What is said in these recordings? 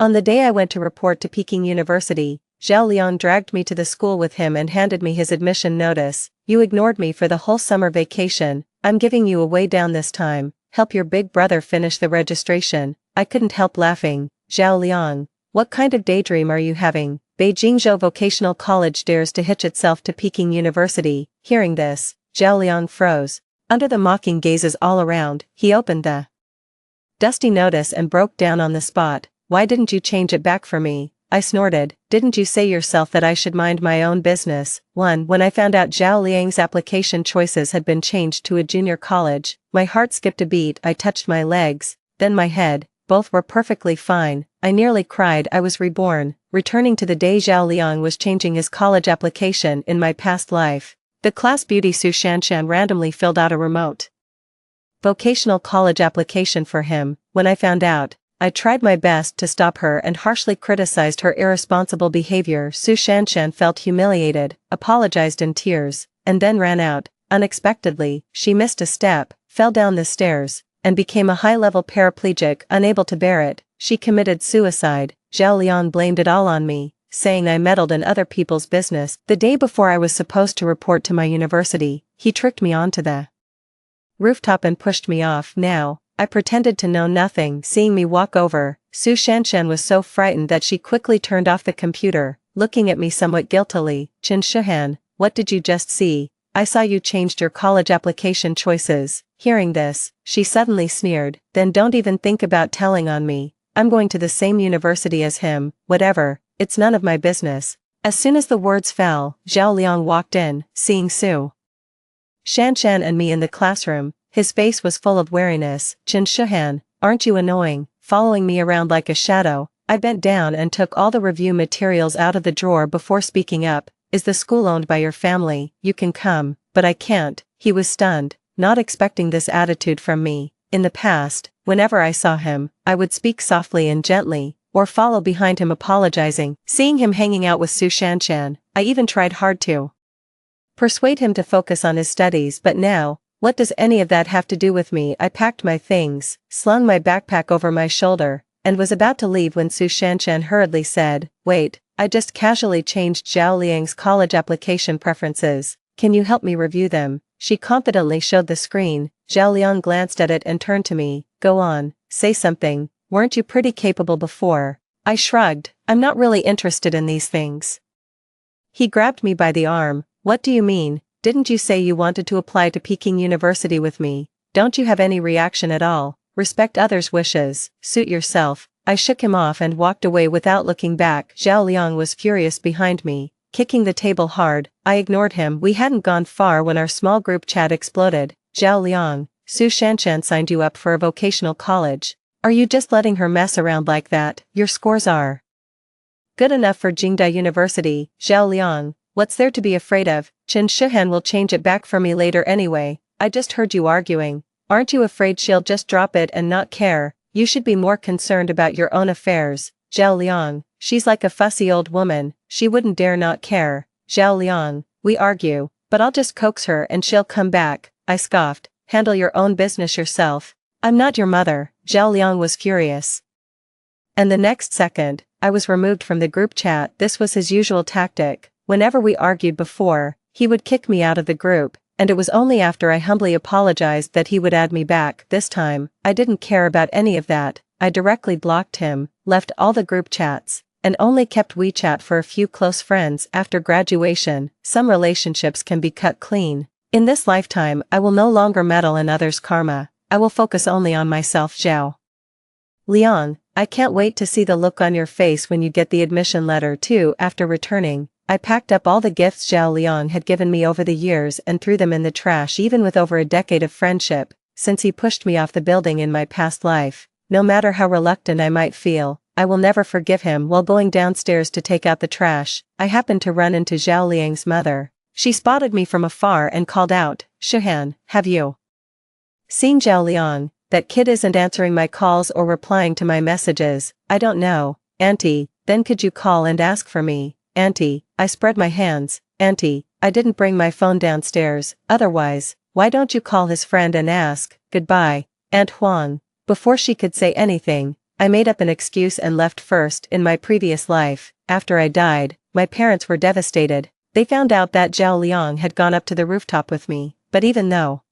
On the day I went to report to Peking University, Zhao Liang dragged me to the school with him and handed me his admission notice. You ignored me for the whole summer vacation. I'm giving you a way down this time. Help your big brother finish the registration. I couldn't help laughing. Zhao Liang, what kind of daydream are you having? Beijing Zhou Vocational College dares to hitch itself to Peking University. Hearing this, Zhao Liang froze. Under the mocking gazes all around, he opened the dusty notice and broke down on the spot. Why didn't you change it back for me? I snorted. Didn't you say yourself that I should mind my own business? When I found out Zhao Liang's application choices had been changed to a junior college, my heart skipped a beat. I touched my legs, then my head. Both were perfectly fine. I nearly cried. I was reborn, returning to the day Zhao Liang was changing his college application in my past life. The class beauty Su Shanshan randomly filled out a remote vocational college application for him. When I found out, I tried my best to stop her and harshly criticized her irresponsible behavior. Su Shanshan felt humiliated, apologized in tears, and then ran out. Unexpectedly, she missed a step, fell down the stairs, and became a high-level paraplegic. Unable to bear it, she committed suicide. Zhao Liang blamed it all on me, saying I meddled in other people's business. The day before I was supposed to report to my university, he tricked me onto the rooftop and pushed me off. Now, I pretended to know nothing. Seeing me walk over, Su Shanshan was so frightened that she quickly turned off the computer, looking at me somewhat guiltily. Qin Shihan, what did you just see? I saw you changed your college application choices. Hearing this, she suddenly sneered. Then don't even think about telling on me. I'm going to the same university as him. Whatever, it's none of my business. As soon as the words fell, Zhao Liang walked in. Seeing Su Shanshan and me in the classroom, his face was full of wariness. Qin Shihan, aren't you annoying, following me around like a shadow? I bent down and took all the review materials out of the drawer before speaking up. Is the school owned by your family? You can come, but I can't. He was stunned, not expecting this attitude from me. In the past, whenever I saw him, I would speak softly and gently, or follow behind him apologizing. Seeing him hanging out with Su Shanshan, I even tried hard to persuade him to focus on his studies. But now, what does any of that have to do with me? I packed my things, slung my backpack over my shoulder, and was about to leave when Su Shanshan hurriedly said, wait, I just casually changed Zhao Liang's college application preferences. Can you help me review them? She confidently showed the screen. Zhao Liang glanced at it and turned to me. Go on, say something. Weren't you pretty capable before? I shrugged. I'm not really interested in these things. He grabbed me by the arm. What do you mean? Didn't you say you wanted to apply to Peking University with me? Don't you have any reaction at all? Respect others' wishes, suit yourself. I shook him off and walked away without looking back. Zhao Liang was furious behind me, kicking the table hard. I ignored him. We hadn't gone far when our small group chat exploded. Zhao Liang, Su Shanshan signed you up for a vocational college. Are you just letting her mess around like that? Your scores are good enough for Jingda University. Zhao Liang, what's there to be afraid of? Qin Shihan will change it back for me later anyway. I just heard you arguing. Aren't you afraid she'll just drop it and not care? You should be more concerned about your own affairs. Zhao Liang, she's like a fussy old woman. She wouldn't dare not care. Zhao Liang, we argue, but I'll just coax her and she'll come back. I scoffed. Handle your own business yourself. I'm not your mother. Zhao Liang was furious. And the next second, I was removed from the group chat. This was his usual tactic. Whenever we argued before, he would kick me out of the group, and it was only after I humbly apologized that he would add me back. This time, I didn't care about any of that. I directly blocked him, left all the group chats, and only kept WeChat for a few close friends. After graduation, some relationships can be cut clean. In this lifetime, I will no longer meddle in others' karma. I will focus only on myself. Zhao Liang, I can't wait to see the look on your face when you get the admission letter too. After returning, I packed up all the gifts Zhao Liang had given me over the years and threw them in the trash. Even with over a decade of friendship, since he pushed me off the building in my past life, no matter how reluctant I might feel, I will never forgive him. While going downstairs to take out the trash, I happened to run into Zhao Liang's mother. She spotted me from afar and called out, Shihan, have you seen Zhao Liang? That kid isn't answering my calls or replying to my messages. I don't know, Auntie. Then could you call and ask for me? Auntie, I spread my hands. Auntie, I didn't bring my phone downstairs. Otherwise, why don't you call his friend and ask? Goodbye, Aunt Huang. Before she could say anything, I made up an excuse and left. First, in my previous life, after I died, my parents were devastated. They found out that Zhao Liang had gone up to the rooftop with me, but even though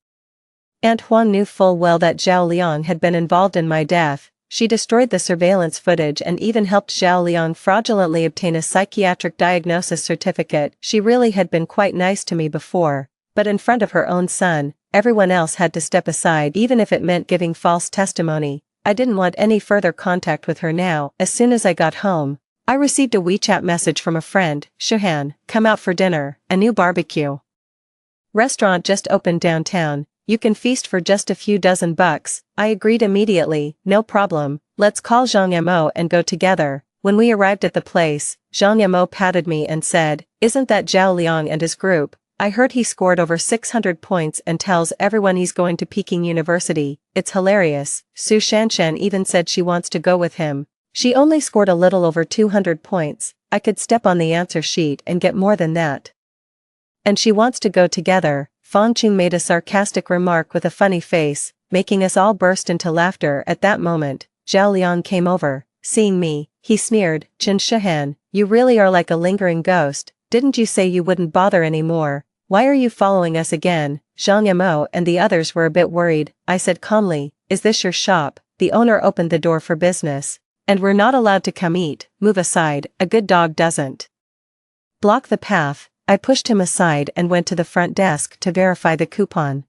Aunt Huang knew full well that Zhao Liang had been involved in my death, she destroyed the surveillance footage and even helped Zhao Liang fraudulently obtain a psychiatric diagnosis certificate. She really had been quite nice to me before, but in front of her own son, everyone else had to step aside even if it meant giving false testimony. I didn't want any further contact with her now. As soon as I got home, I received a WeChat message from a friend, Shuhan, come out for dinner, a new barbecue restaurant just opened downtown. You can feast for just a few dozen bucks. I agreed immediately, no problem, let's call Zhang Yamo and go together. When we arrived at the place, Zhang Yamo patted me and said, isn't that Zhao Liang and his group? I heard he scored over 600 points and tells everyone he's going to Peking University. It's hilarious. Su Shanshan even said she wants to go with him. She only scored a little over 200 points. I could step on the answer sheet and get more than that. And she wants to go together. Fang Qing made a sarcastic remark with a funny face, making us all burst into laughter. At that moment, Zhao Liang came over. Seeing me, he sneered, Chen Shuhan, you really are like a lingering ghost. Didn't you say you wouldn't bother anymore? Why are you following us again? Zhang Yamo and the others were a bit worried. I said calmly, is this your shop? The owner opened the door for business. And we're not allowed to come eat. Move aside, a good dog doesn't block the path. I pushed him aside and went to the front desk to verify the coupon.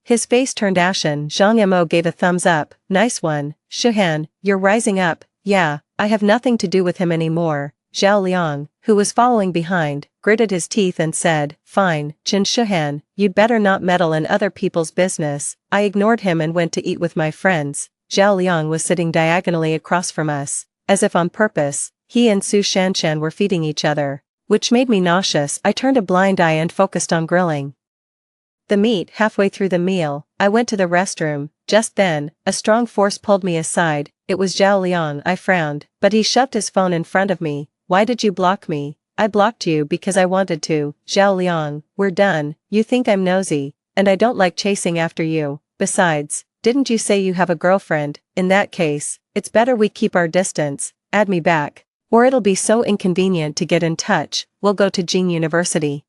His face turned ashen. Zhang Yamo gave a thumbs up. Nice one, Shuhan, you're rising up. Yeah, I have nothing to do with him anymore. Zhao Liang, who was following behind, gritted his teeth and said, fine, Chen Shuhan, you'd better not meddle in other people's business. I ignored him and went to eat with my friends. Zhao Liang was sitting diagonally across from us, as if on purpose. He and Su Shanshan were feeding each other, which made me nauseous. I turned a blind eye and focused on grilling the meat. Halfway through the meal, I went to the restroom. Just then, a strong force pulled me aside. It was Zhao Liang. I frowned, but he shoved his phone in front of me. Why did you block me? I blocked you because I wanted to. Zhao Liang, we're done. You think I'm nosy, and I don't like chasing after you. Besides, didn't you say you have a girlfriend? In that case, it's better we keep our distance. Add me back, or it'll be so inconvenient to get in touch. We'll go to Jing University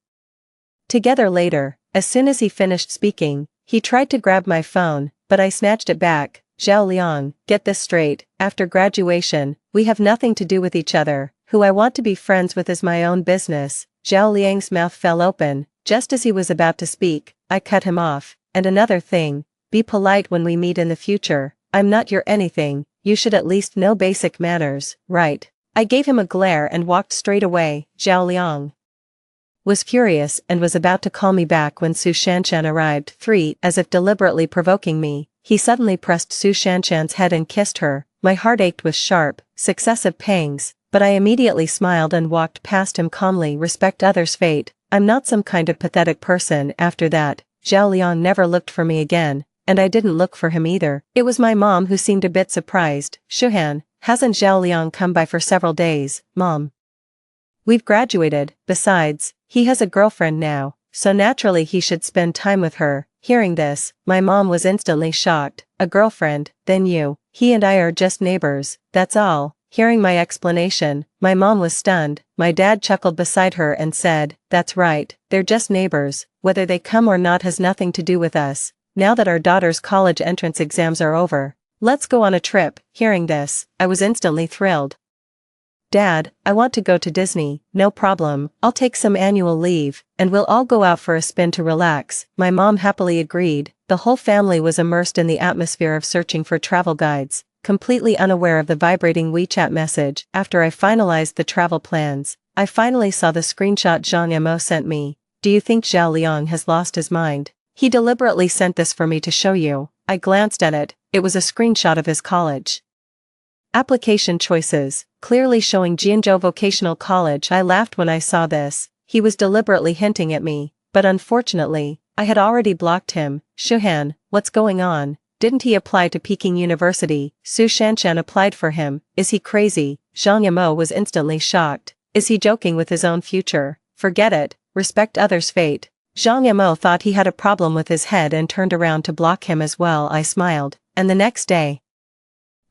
together later. As soon as he finished speaking, he tried to grab my phone, but I snatched it back. Zhao Liang, get this straight. After graduation, we have nothing to do with each other. Who I want to be friends with is my own business. Zhao Liang's mouth fell open. Just as he was about to speak, I cut him off. And another thing, be polite when we meet in the future. I'm not your anything. You should at least know basic manners, right? I gave him a glare and walked straight away. Zhao Liang was furious and was about to call me back when Su Shanshan arrived. 3. As if deliberately provoking me, he suddenly pressed Su Shanshan's head and kissed her. My heart ached with sharp, successive pangs, but I immediately smiled and walked past him calmly. Respect others' fate. I'm not some kind of pathetic person. After that, Zhao Liang never looked for me again, and I didn't look for him either. It was my mom who seemed a bit surprised. Shuhan, hasn't Zhao Liang come by for several days, Mom? We've graduated. Besides, he has a girlfriend now, so naturally he should spend time with her. Hearing this, my mom was instantly shocked. A girlfriend? Then he and I are just neighbors, that's all. Hearing my explanation, my mom was stunned. My dad chuckled beside her and said, that's right, they're just neighbors. Whether they come or not has nothing to do with us. Now that our daughter's college entrance exams are over, let's go on a trip. Hearing this, I was instantly thrilled. Dad, I want to go to Disney. No problem, I'll take some annual leave, and we'll all go out for a spin to relax. My mom happily agreed. The whole family was immersed in the atmosphere of searching for travel guides, completely unaware of the vibrating WeChat message. After I finalized the travel plans, I finally saw the screenshot Zhang Yamo sent me. Do you think Zhao Liang has lost his mind? He deliberately sent this for me to show you. I glanced at it. It was a screenshot of his college application choices, clearly showing Jianzhou Vocational College. I laughed when I saw this. He was deliberately hinting at me, but unfortunately, I had already blocked him. Shuhan, what's going on? Didn't he apply to Peking University? Su Shanshan applied for him. Is he crazy? Zhang Yamo was instantly shocked. Is he joking with his own future? Forget it. Respect others' fate. Zhang Yamo thought he had a problem with his head and turned around to block him as well. I smiled, and the next day,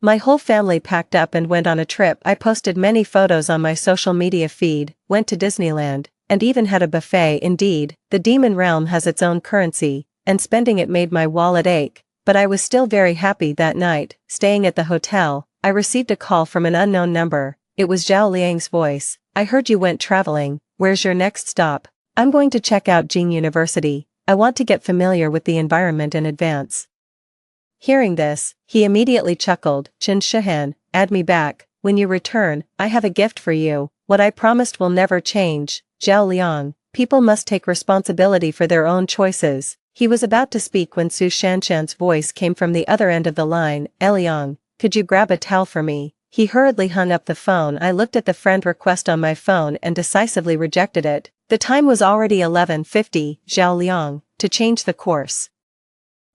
My whole family packed up and went on a trip. I posted many photos on my social media feed, went to Disneyland, and even had a buffet. Indeed, the demon realm has its own currency, and spending it made my wallet ache, but I was still very happy. That night, staying at the hotel, I received a call from an unknown number. It was Zhao Liang's voice. I heard you went traveling. Where's your next stop? I'm going to check out Jing University. I want to get familiar with the environment in advance. Hearing this, he immediately chuckled. Chen Shihan, add me back. When you return, I have a gift for you. What I promised will never change. Zhao Liang, people must take responsibility for their own choices. He was about to speak when Su Shanshan's voice came from the other end of the line. Liang, could you grab a towel for me? He hurriedly hung up the phone. I looked at the friend request on my phone and decisively rejected it. The time was already 11:50. Zhao Liang, to change the course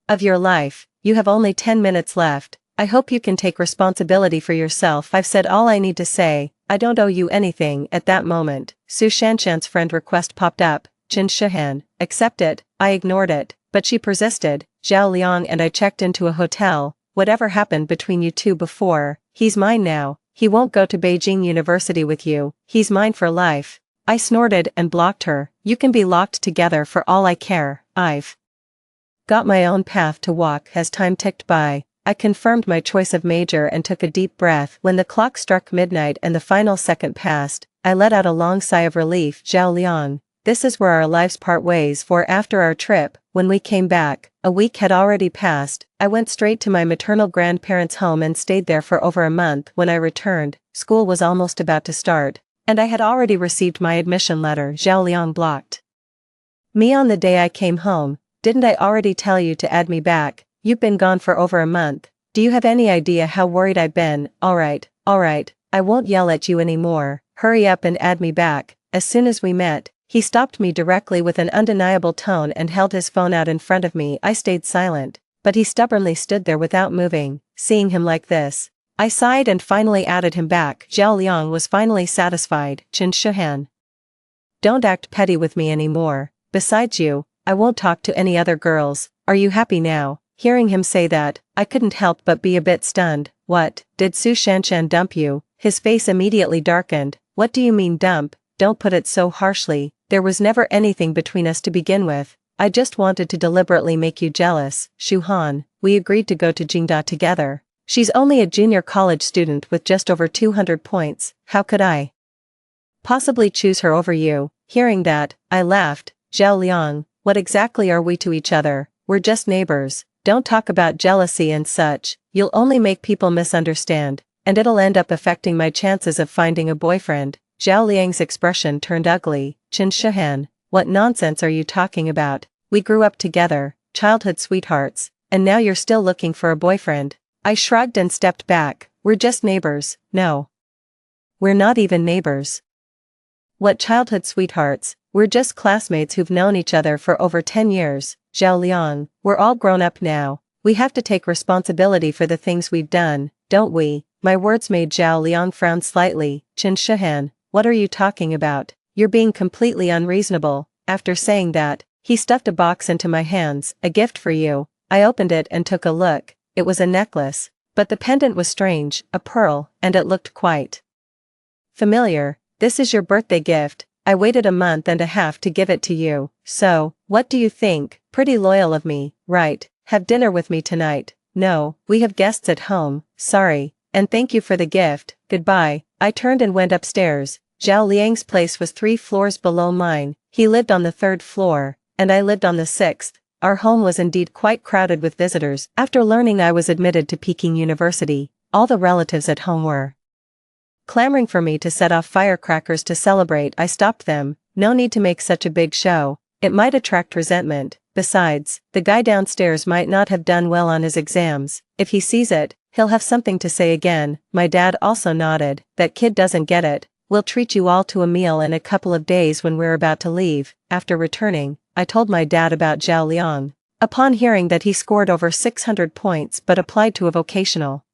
of your life, you have only 10 minutes left. I hope you can take responsibility for yourself. I've said all I need to say. I don't owe you anything. At that moment, Su Shanshan's friend request popped up. Chen Shihan, accept it. I ignored it, but she persisted. Zhao Liang and I checked into a hotel. Whatever happened between you two before, he's mine now. He won't go to Beijing University with you. He's mine for life. I snorted and blocked her. You can be locked together for all I care. I've got my own path to walk. As time ticked by, I confirmed my choice of major and took a deep breath. When the clock struck midnight and the final second passed, I let out a long sigh of relief. Zhao Liang, this is where our lives part ways. For after our trip, when we came back, a week had already passed. I went straight to my maternal grandparents' home and stayed there for over a month. When I returned, school was almost about to start, and I had already received my admission letter. Zhao Liang blocked me on the day I came home. Didn't I already tell you to add me back? You've been gone for over a month. Do you have any idea how worried I've been? Alright, I won't yell at you anymore. Hurry up and add me back. As soon as we met, he stopped me directly with an undeniable tone and held his phone out in front of me. I stayed silent, but he stubbornly stood there without moving. Seeing him like this, I sighed and finally added him back. Zhao Liang was finally satisfied. Chen Shihan, don't act petty with me anymore. Besides you, I won't talk to any other girls. Are you happy now? Hearing him say that, I couldn't help but be a bit stunned. What, did Su Shanshan dump you? His face immediately darkened. What do you mean dump? Don't put it so harshly. There was never anything between us to begin with. I just wanted to deliberately make you jealous. Shu Han, we agreed to go to Jingda together. She's only a junior college student with just over 200 points. How could I possibly choose her over you? Hearing that, I laughed. Zhao Liang, what exactly are we to each other? We're just neighbors. Don't talk about jealousy and such. You'll only make people misunderstand, and it'll end up affecting my chances of finding a boyfriend. Zhao Liang's expression turned ugly. Chen Shihan, what nonsense are you talking about? We grew up together, childhood sweethearts, and now you're still looking for a boyfriend. I shrugged and stepped back. We're just neighbors. No, we're not even neighbors. What childhood sweethearts? We're just classmates who've known each other for over 10 years. Zhao Liang, we're all grown up now. We have to take responsibility for the things we've done, don't we? My words made Zhao Liang frown slightly. Chen Shihan, what are you talking about? You're being completely unreasonable. After saying that, he stuffed a box into my hands. A gift for you. I opened it and took a look. It was a necklace, but the pendant was strange, a pearl, and it looked quite familiar. This is your birthday gift. I waited a month and a half to give it to you. So, what do you think? Pretty loyal of me, right? Have dinner with me tonight. No, we have guests at home. Sorry. And thank you for the gift. Goodbye. I turned and went upstairs. Zhao Liang's place was 3 floors below mine. He lived on the 3rd floor, and I lived on the 6th. Our home was indeed quite crowded with visitors. After learning I was admitted to Peking University, all the relatives at home were clamoring for me to set off firecrackers to celebrate. I stopped them. No need to make such a big show. It might attract resentment. Besides, the guy downstairs might not have done well on his exams. If he sees it, he'll have something to say again. My dad also nodded. That kid doesn't get it. We'll treat you all to a meal in a couple of days when we're about to leave. After returning, I told my dad about Zhao Liang. Upon hearing that he scored over 600 points but applied to a vocational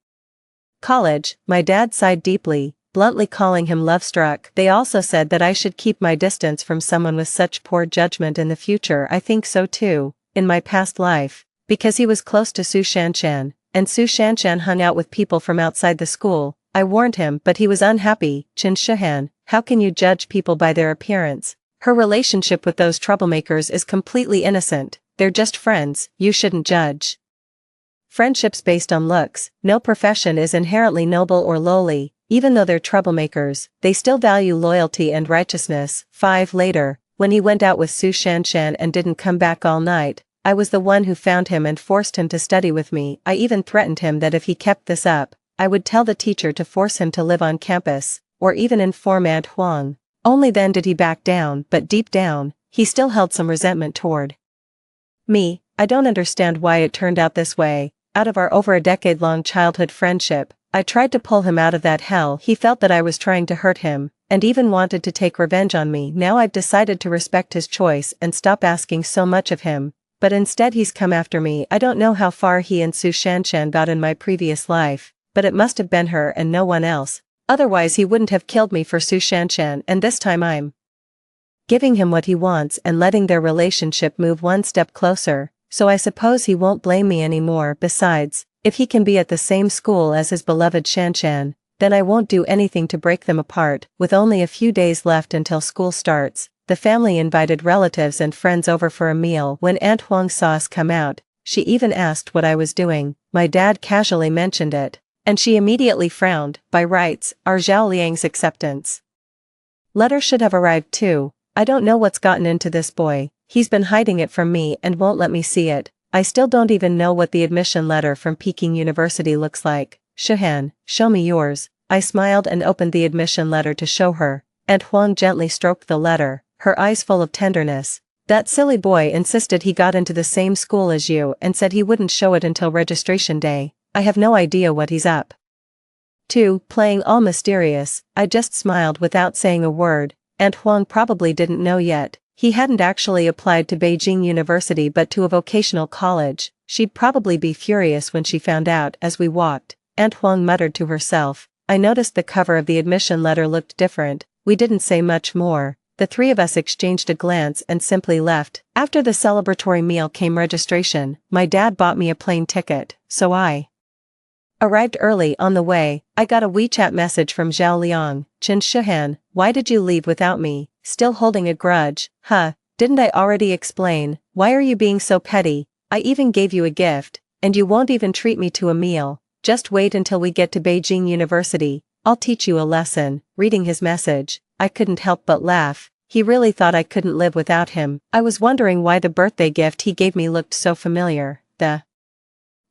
college, my dad sighed deeply, bluntly calling him love-struck. They also said that I should keep my distance from someone with such poor judgment in the future. I think so too, in my past life, because he was close to Su Shanshan. and Su Shanshan hung out with people from outside the school. I warned him, but he was unhappy. Qin Shihan, how can you judge people by their appearance? Her relationship with those troublemakers is completely innocent. They're just friends, you shouldn't judge. Friendships based on looks. No profession is inherently noble or lowly. Even though they're troublemakers, they still value loyalty and righteousness. 5 Later, when he went out with Su Shanshan and didn't come back all night, I was the one who found him and forced him to study with me. I even threatened him that if he kept this up, I would tell the teacher to force him to live on campus, or even inform Aunt Huang. Only then did he back down, but deep down, he still held some resentment toward me. I don't understand why it turned out this way. Out of our over a decade-long childhood friendship, I tried to pull him out of that hell. He felt that I was trying to hurt him, and even wanted to take revenge on me. Now I've decided to respect his choice and stop asking so much of him, but instead he's come after me. I don't know how far he and Su Shanshan got in my previous life, but it must have been her and no one else. Otherwise he wouldn't have killed me for Su Shanshan, and this time I'm giving him what he wants and letting their relationship move one step closer, so I suppose he won't blame me anymore. Besides, if he can be at the same school as his beloved Shanshan, then I won't do anything to break them apart. With only a few days left until school starts, the family invited relatives and friends over for a meal. When Aunt Huang saw us come out, she even asked what I was doing. My dad casually mentioned it, and she immediately frowned. By rights, our Zhao Liang's acceptance letter should have arrived too. I don't know what's gotten into this boy. He's been hiding it from me and won't let me see it. I still don't even know what the admission letter from Peking University looks like. Shihan, show me yours. I smiled and opened the admission letter to show her. Aunt Huang gently stroked the letter, her eyes full of tenderness. That silly boy insisted he got into the same school as you and said he wouldn't show it until registration day. I have no idea what he's up to. Playing all mysterious, I just smiled without saying a word. Aunt Huang probably didn't know yet. He hadn't actually applied to Beijing University but to a vocational college. She'd probably be furious when she found out. As we walked, Aunt Huang muttered to herself. I noticed the cover of the admission letter looked different. We didn't say much more. The three of us exchanged a glance and simply left. After the celebratory meal came registration. My dad bought me a plane ticket, so I arrived early. On the way, I got a WeChat message from Zhao Liang. Qin Shihan, why did you leave without me? Still holding a grudge? Huh, didn't I already explain? Why are you being so petty? I even gave you a gift, and you won't even treat me to a meal. Just wait until we get to Beijing University. I'll teach you a lesson. Reading his message, I couldn't help but laugh. He really thought I couldn't live without him. I was wondering why the birthday gift he gave me looked so familiar. The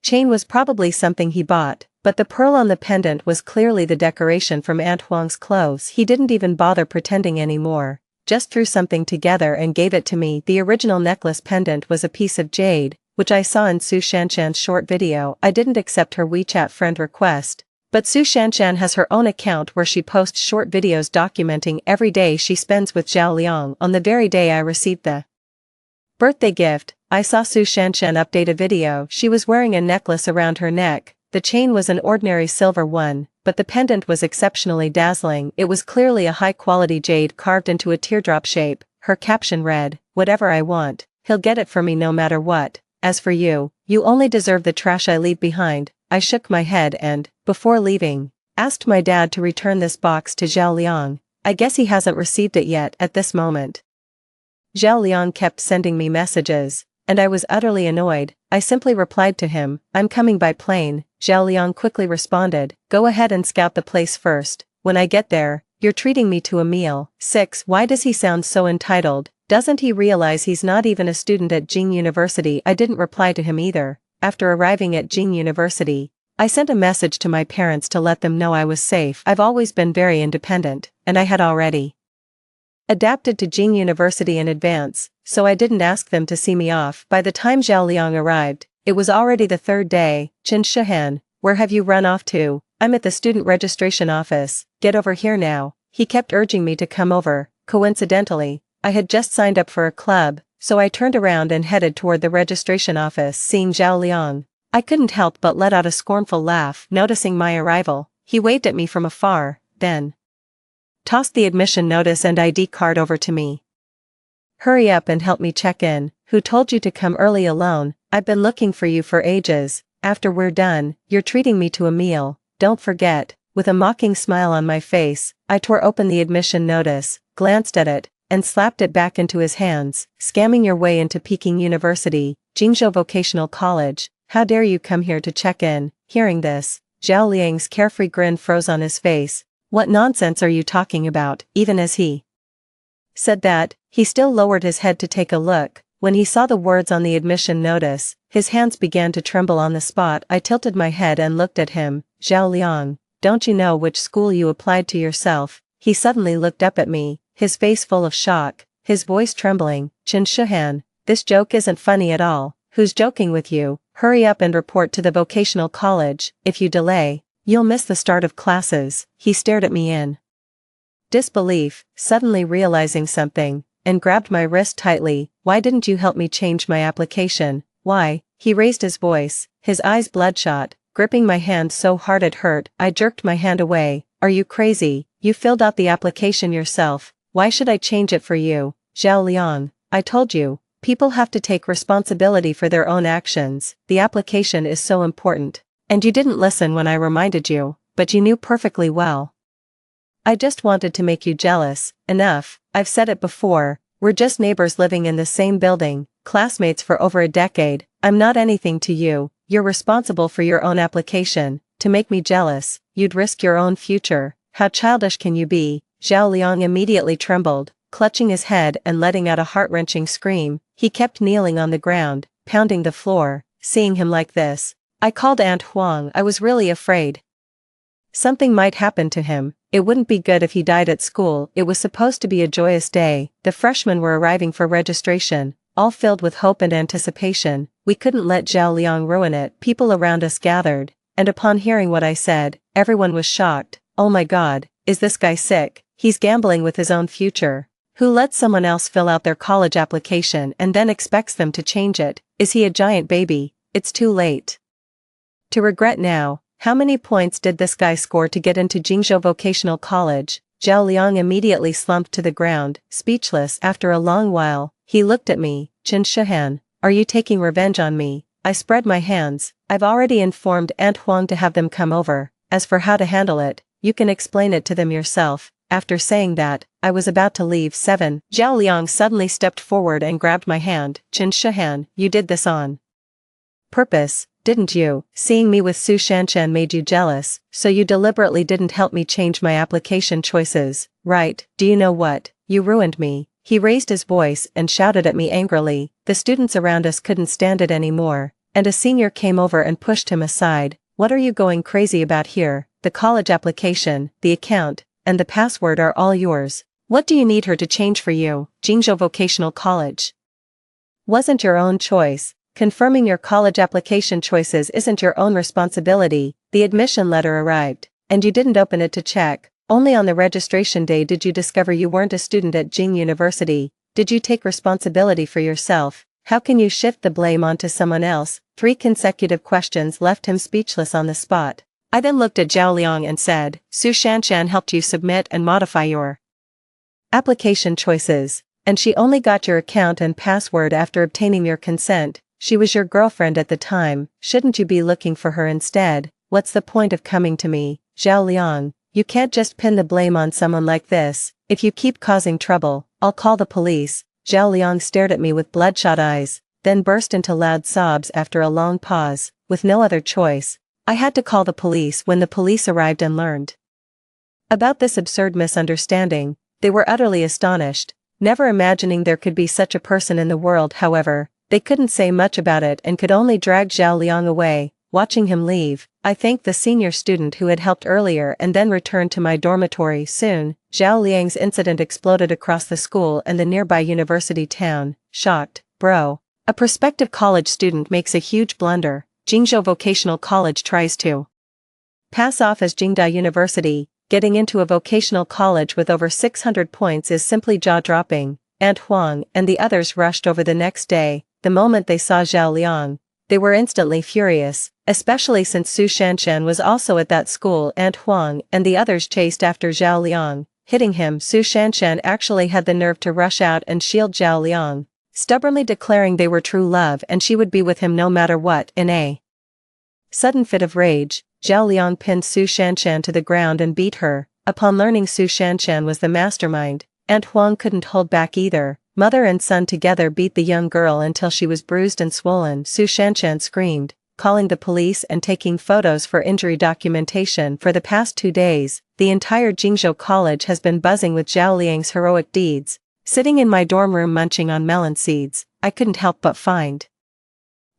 chain was probably something he bought, but the pearl on the pendant was clearly the decoration from Aunt Huang's clothes. He didn't even bother pretending anymore, just threw something together and gave it to me. The original necklace pendant was a piece of jade, which I saw in Su Shanshan's short video. I didn't accept her WeChat friend request, but Su Shanshan has her own account where she posts short videos documenting every day she spends with Zhao Liang. On the very day I received the birthday gift, I saw Su Shanshan update a video. She was wearing a necklace around her neck. The chain was an ordinary silver one, but the pendant was exceptionally dazzling. It was clearly a high-quality jade carved into a teardrop shape. Her caption read, "Whatever I want, he'll get it for me no matter what. As for you, you only deserve the trash I leave behind." I shook my head and, before leaving, asked my dad to return this box to Zhao Liang. I guess he hasn't received it yet at this moment. Zhao Liang kept sending me messages, and I was utterly annoyed. I simply replied to him, "I'm coming by plane." Zhao Liang quickly responded, "Go ahead and scout the place first. When I get there, you're treating me to a meal." 6. Why does he sound so entitled? Doesn't he realize he's not even a student at Jing University? I didn't reply to him either. After arriving at Jing University, I sent a message to my parents to let them know I was safe. I've always been very independent, and I had already adapted to Jing University in advance, so I didn't ask them to see me off. By the time Zhao Liang arrived, it was already the third day. Qin Shihan, where have you run off to? I'm at the student registration office. Get over here now. He kept urging me to come over. Coincidentally, I had just signed up for a club, so I turned around and headed toward the registration office. Seeing Zhao Liang, I couldn't help but let out a scornful laugh. Noticing my arrival, he waved at me from afar, then tossed the admission notice and ID card over to me. "Hurry up and help me check in. Who told you to come early alone? I've been looking for you for ages." after we're done, you're treating me to a meal, don't forget." With a mocking smile on my face, I tore open the admission notice, glanced at it, and slapped it back into his hands. "Scamming your way into Peking University, Jingzhou Vocational College. How dare you come here to check in?" Hearing this, Zhao Liang's carefree grin froze on his face. "What nonsense are you talking about?" Even as he said that, he still lowered his head to take a look. When he saw the words on the admission notice, his hands began to tremble on the spot. I tilted my head and looked at him. "Zhao Liang, don't you know which school you applied to yourself?" He suddenly looked up at me, his face full of shock, his voice trembling. "Chen Shuhan, this joke isn't funny at all. Who's joking with you? Hurry up and report to the vocational college. If you delay, you'll miss the start of classes." He stared at me in disbelief, suddenly realizing something, and grabbed my wrist tightly. "Why didn't you help me change my application? Why?" He raised his voice, his eyes bloodshot, gripping my hand so hard it hurt. I jerked my hand away. "Are you crazy? You filled out the application yourself. Why should I change it for you?" "Zhao Liang, I told you, people have to take responsibility for their own actions. The application is so important. And you didn't listen when I reminded you, but you knew perfectly well. I just wanted to make you jealous." "Enough, I've said it before, we're just neighbors living in the same building, classmates for over a decade. I'm not anything to you. You're responsible for your own application. To make me jealous, you'd risk your own future. How childish can you be?" Zhao Liang immediately trembled, clutching his head and letting out a heart-wrenching scream. He kept kneeling on the ground, pounding the floor. Seeing him like this, I called Aunt Huang. I was really afraid something might happen to him. It wouldn't be good if he died at school. It was supposed to be a joyous day. The freshmen were arriving for registration, all filled with hope and anticipation. We couldn't let Zhao Liang ruin it. People around us gathered, and upon hearing what I said, everyone was shocked. "Oh my God, is this guy sick? He's gambling with his own future. Who lets someone else fill out their college application and then expects them to change it? Is he a giant baby? It's too late to regret now." "How many points did this guy score to get into Jingzhou Vocational College?" Zhao Liang immediately slumped to the ground, speechless. After a long while, he looked at me. "Chen Shuhan, are you taking revenge on me?" I spread my hands. "I've already informed Aunt Huang to have them come over. As for how to handle it, you can explain it to them yourself." After saying that, I was about to leave. 7. Zhao Liang suddenly stepped forward and grabbed my hand. "Chen Shuhan, you did this on purpose, didn't you? Seeing me with Su Shanshan made you jealous, so you deliberately didn't help me change my application choices, right? Do you know what? You ruined me." He raised his voice and shouted at me angrily. The students around us couldn't stand it anymore, and a senior came over and pushed him aside. "What are you going crazy about here? The college application, the account, and the password are all yours. What do you need her to change for you? Jingzhou Vocational College wasn't your own choice. Confirming your college application choices isn't your own responsibility." The admission letter arrived, and you didn't open it to check. Only on the registration day did you discover you weren't a student at Jing University. Did you take responsibility for yourself? How can you shift the blame onto someone else? 3 consecutive questions left him speechless on the spot. I then looked at Zhao Liang and said, "Su Shanshan helped you submit and modify your application choices, and she only got your account and password after obtaining your consent. She was your girlfriend at the time. Shouldn't you be looking for her instead? What's the point of coming to me?" "Zhao Liang, you can't just pin the blame on someone like this. If you keep causing trouble, I'll call the police." Zhao Liang stared at me with bloodshot eyes, then burst into loud sobs. After a long pause, with no other choice, I had to call the police. When the police arrived and learned about this absurd misunderstanding, they were utterly astonished, never imagining there could be such a person in the world. However, they couldn't say much about it and could only drag Zhao Liang away. Watching him leave, I thanked the senior student who had helped earlier and then returned to my dormitory. Soon, Zhao Liang's incident exploded across the school and the nearby university town. Shocked, bro. A prospective college student makes a huge blunder. Jingzhou Vocational College tries to pass off as Jingda University. Getting into a vocational college with over 600 points is simply jaw-dropping. Aunt Huang and the others rushed over the next day. The moment they saw Zhao Liang, they were instantly furious, especially since Su Shanshan was also at that school. Aunt Huang and the others chased after Zhao Liang, hitting him. Su Shanshan actually had the nerve to rush out and shield Zhao Liang, stubbornly declaring they were true love and she would be with him no matter what. In a Sudden fit of rage, Zhao Liang pinned Su Shanshan to the ground and beat her. Upon learning Su Shanshan was the mastermind, Aunt Huang couldn't hold back either. Mother and son together beat the young girl until she was bruised and swollen. Su Shanshan screamed, calling the police and taking photos for injury documentation. For the past 2 days, the entire Jingzhou College has been buzzing with Zhao Liang's heroic deeds. Sitting in my dorm room munching on melon seeds, I couldn't help but find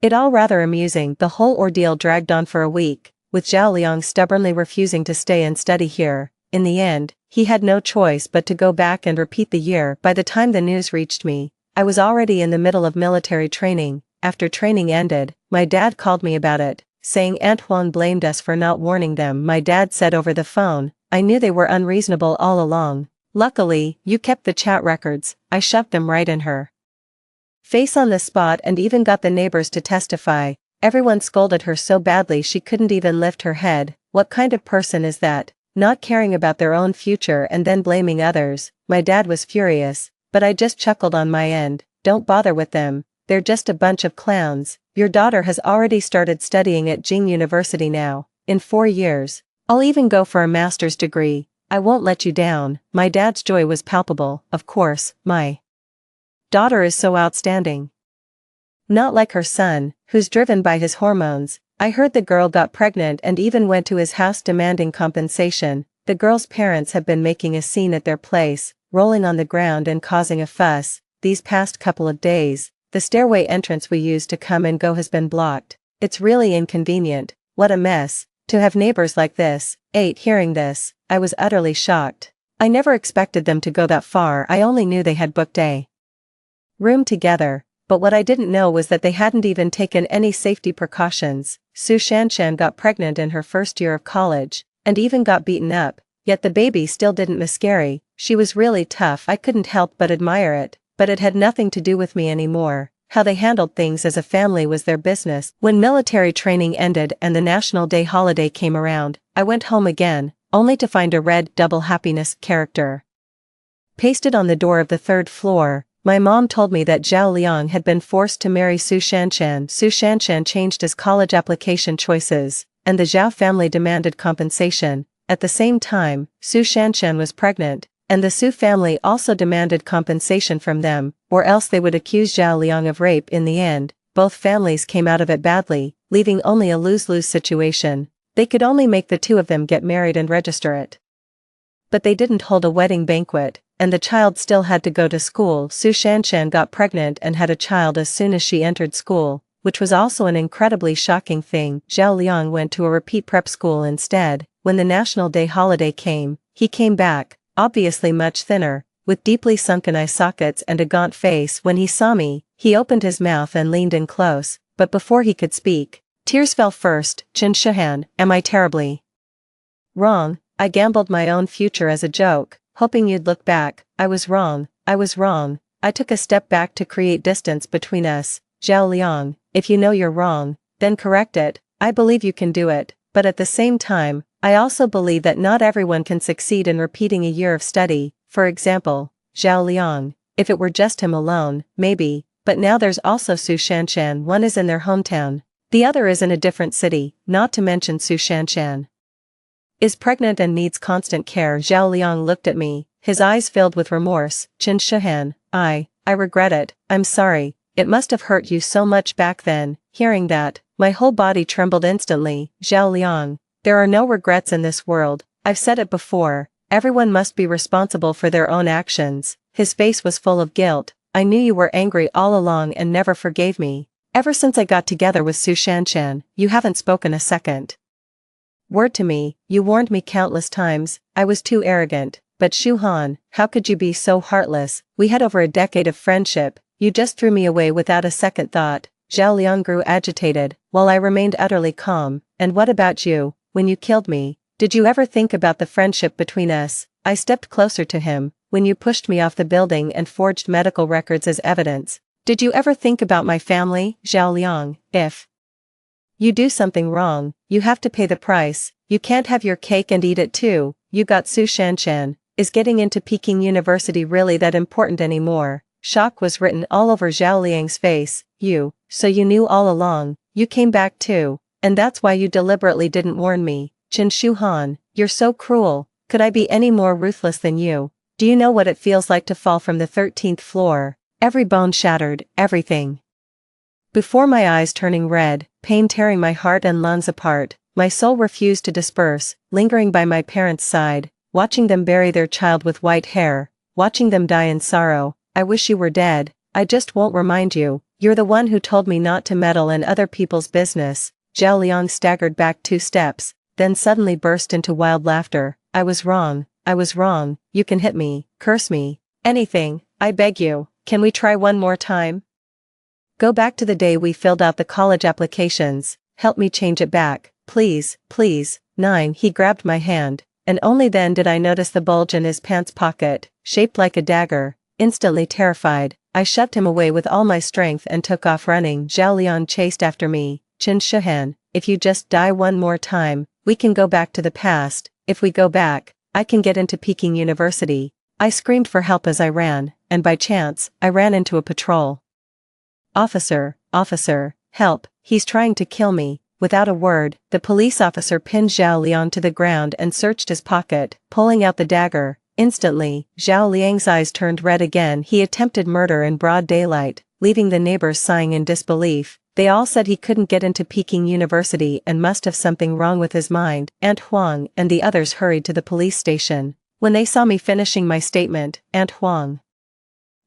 it all rather amusing. The whole ordeal dragged on for a week, with Zhao Liang stubbornly refusing to stay and study here. In the end, he had no choice but to go back and repeat the year. By the time the news reached me, I was already in the middle of military training. After training ended, my dad called me about it, saying Aunt Huang blamed us for not warning them. My dad said over the phone, "I knew they were unreasonable all along. Luckily, you kept the chat records." I shoved them right in her face on the spot and even got the neighbors to testify. Everyone scolded her so badly she couldn't even lift her head. What kind of person is that? Not caring about their own future and then blaming others. My dad was furious, but I just chuckled on my end. Don't bother with them, they're just a bunch of clowns. Your daughter has already started studying at Jing University now. In 4 years, I'll even go for a master's degree. I won't let you down. My dad's joy was palpable. Of course, my daughter is so outstanding. Not like her son, who's driven by his hormones. I heard the girl got pregnant and even went to his house demanding compensation. The girl's parents have been making a scene at their place, rolling on the ground and causing a fuss. These past couple of days, the stairway entrance we use to come and go has been blocked. It's really inconvenient. What a mess. To have neighbors like this. Hearing this, I was utterly shocked. I never expected them to go that far. I only knew they had booked a room together, but what I didn't know was that they hadn't even taken any safety precautions. Su Shanshan got pregnant in her first year of college, and even got beaten up, yet the baby still didn't miscarry. She was really tough. I couldn't help but admire it, but it had nothing to do with me anymore. How they handled things as a family was their business. When military training ended and the National Day holiday came around, I went home again, only to find a red double happiness character pasted on the door of the 3rd floor. My mom told me that Zhao Liang had been forced to marry Su Shanshan. Su Shanshan changed his college application choices, and the Zhao family demanded compensation. At the same time, Su Shanshan was pregnant, and the Su family also demanded compensation from them, or else they would accuse Zhao Liang of rape. In the end, both families came out of it badly, leaving only a lose-lose situation. They could only make the two of them get married and register it. But they didn't hold a wedding banquet, and the child still had to go to school. Su Shanshan got pregnant and had a child as soon as she entered school, which was also an incredibly shocking thing. Zhao Liang went to a repeat prep school instead. When the National Day holiday came, he came back, obviously much thinner, with deeply sunken eye sockets and a gaunt face. When he saw me, he opened his mouth and leaned in close, but before he could speak, tears fell first. "Chen Shihan, am I terribly wrong? I gambled my own future as a joke, hoping you'd look back. I was wrong. I took a step back to create distance between us. Zhao Liang, if you know you're wrong, then correct it. I believe you can do it, but at the same time, I also believe that not everyone can succeed in repeating a year of study. For example, Zhao Liang, if it were just him alone, maybe, but now there's also Su Shanshan. One is in their hometown, the other is in a different city, not to mention Su Shanshan is pregnant and needs constant care." Zhao Liang looked at me, his eyes filled with remorse. "Chen Shihan, I regret it. I'm sorry, it must have hurt you so much back then." Hearing that, my whole body trembled instantly. "Zhao Liang, there are no regrets in this world. I've said it before, everyone must be responsible for their own actions." His face was full of guilt. "I knew you were angry all along and never forgave me. Ever since I got together with Su Shanshan, you haven't spoken a second word to me. You warned me countless times. I was too arrogant. But Shu Han, how could you be so heartless? We had over a decade of friendship. You just threw me away without a second thought." Zhao Liang grew agitated, while I remained utterly calm. "And what about you? When you killed me, did you ever think about the friendship between us?" I stepped closer to him. "When you pushed me off the building and forged medical records as evidence, did you ever think about my family?" "Zhao Liang, if you do something wrong, you have to pay the price. You can't have your cake and eat it too." "You got Su Shanshan. Is getting into Peking University really that important anymore?" Shock was written all over Zhao Liang's face. So you knew all along. You came back too." And that's why you deliberately didn't warn me. Qin Shuhan, you're so cruel. Could I be any more ruthless than you? Do you know what it feels like to fall from the 13th floor? Every bone shattered, everything. Before my eyes turning red, pain tearing my heart and lungs apart, my soul refused to disperse, lingering by my parents' side, watching them bury their child with white hair, watching them die in sorrow. I wish you were dead. I just won't remind you. You're the one who told me not to meddle in other people's business. Zhao Liang staggered back 2 steps, then suddenly burst into wild laughter. I was wrong. You can hit me, curse me, anything, I beg you. Can we try one more time? Go back to the day we filled out the college applications. Help me change it back, please. 9. He grabbed my hand, and only then did I notice the bulge in his pants pocket, shaped like a dagger. Instantly terrified, I shoved him away with all my strength and took off running. Zhao Liang chased after me. Qin Shuhan, if you just die one more time, we can go back to the past. If we go back, I can get into Peking University. I screamed for help as I ran, and by chance, I ran into a patrol. Officer, help, he's trying to kill me. Without a word, the police officer pinned Zhao Liang to the ground and searched his pocket, pulling out the dagger. Instantly, Zhao Liang's eyes turned red again. He attempted murder in broad daylight, leaving the neighbors sighing in disbelief. They all said he couldn't get into Peking University and must have something wrong with his mind. Aunt Huang and the others hurried to the police station. When they saw me finishing my statement, Aunt Huang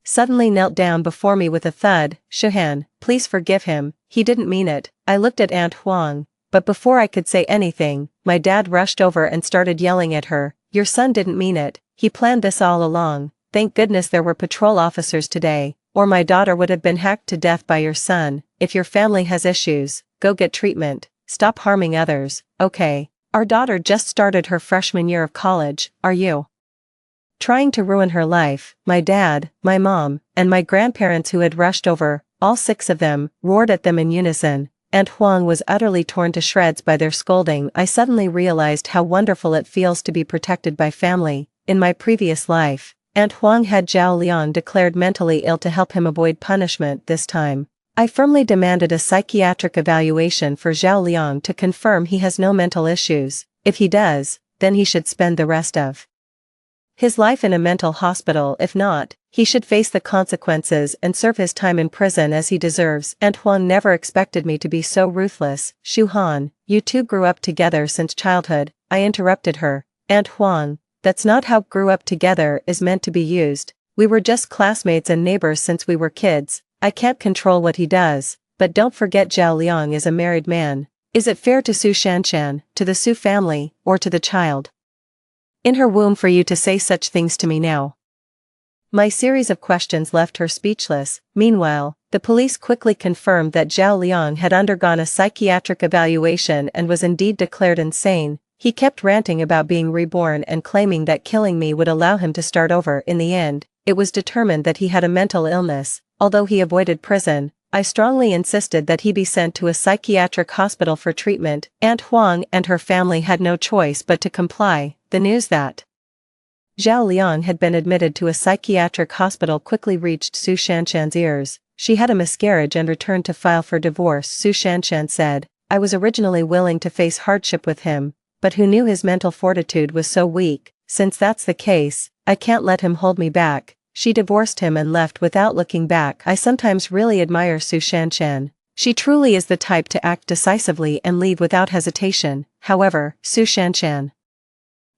suddenly knelt down before me with a thud. Shuhan, please forgive him, he didn't mean it. I looked at Aunt Huang, but before I could say anything, my dad rushed over and started yelling at her. Your son didn't mean it, he planned this all along. Thank goodness there were patrol officers today, or my daughter would have been hacked to death by your son. If your family has issues, go get treatment, stop harming others, okay? Our daughter just started her freshman year of college, are you trying to ruin her life? My dad, my mom, and my grandparents who had rushed over, all 6 of them, roared at them in unison. Aunt Huang was utterly torn to shreds by their scolding. I suddenly realized how wonderful it feels to be protected by family. In my previous life, Aunt Huang had Zhao Liang declared mentally ill to help him avoid punishment. This time, I firmly demanded a psychiatric evaluation for Zhao Liang to confirm he has no mental issues. If he does, then he should spend the rest of his life in a mental hospital. If not, he should face the consequences and serve his time in prison as he deserves. Aunt Huang never expected me to be so ruthless. Shuhan, you two grew up together since childhood. I interrupted her. Aunt Huang, that's not how grew up together is meant to be used. We were just classmates and neighbors since we were kids. I can't control what he does, but don't forget Zhao Liang is a married man. Is it fair to Su Shanshan, to the Su family, or to the child in her womb for you to say such things to me now? My series of questions left her speechless. Meanwhile, the police quickly confirmed that Zhao Liang had undergone a psychiatric evaluation and was indeed declared insane. He kept ranting about being reborn and claiming that killing me would allow him to start over. In the end, it was determined that he had a mental illness. Although he avoided prison, I strongly insisted that he be sent to a psychiatric hospital for treatment. Aunt Huang and her family had no choice but to comply. The news that Zhao Liang had been admitted to a psychiatric hospital quickly reached Su Shanshan's ears. She had a miscarriage and returned to file for divorce. Su Shanshan said, I was originally willing to face hardship with him, but who knew his mental fortitude was so weak? Since that's the case, I can't let him hold me back. She divorced him and left without looking back. I sometimes really admire Su Shanshan. She truly is the type to act decisively and leave without hesitation. However, Su Shanshan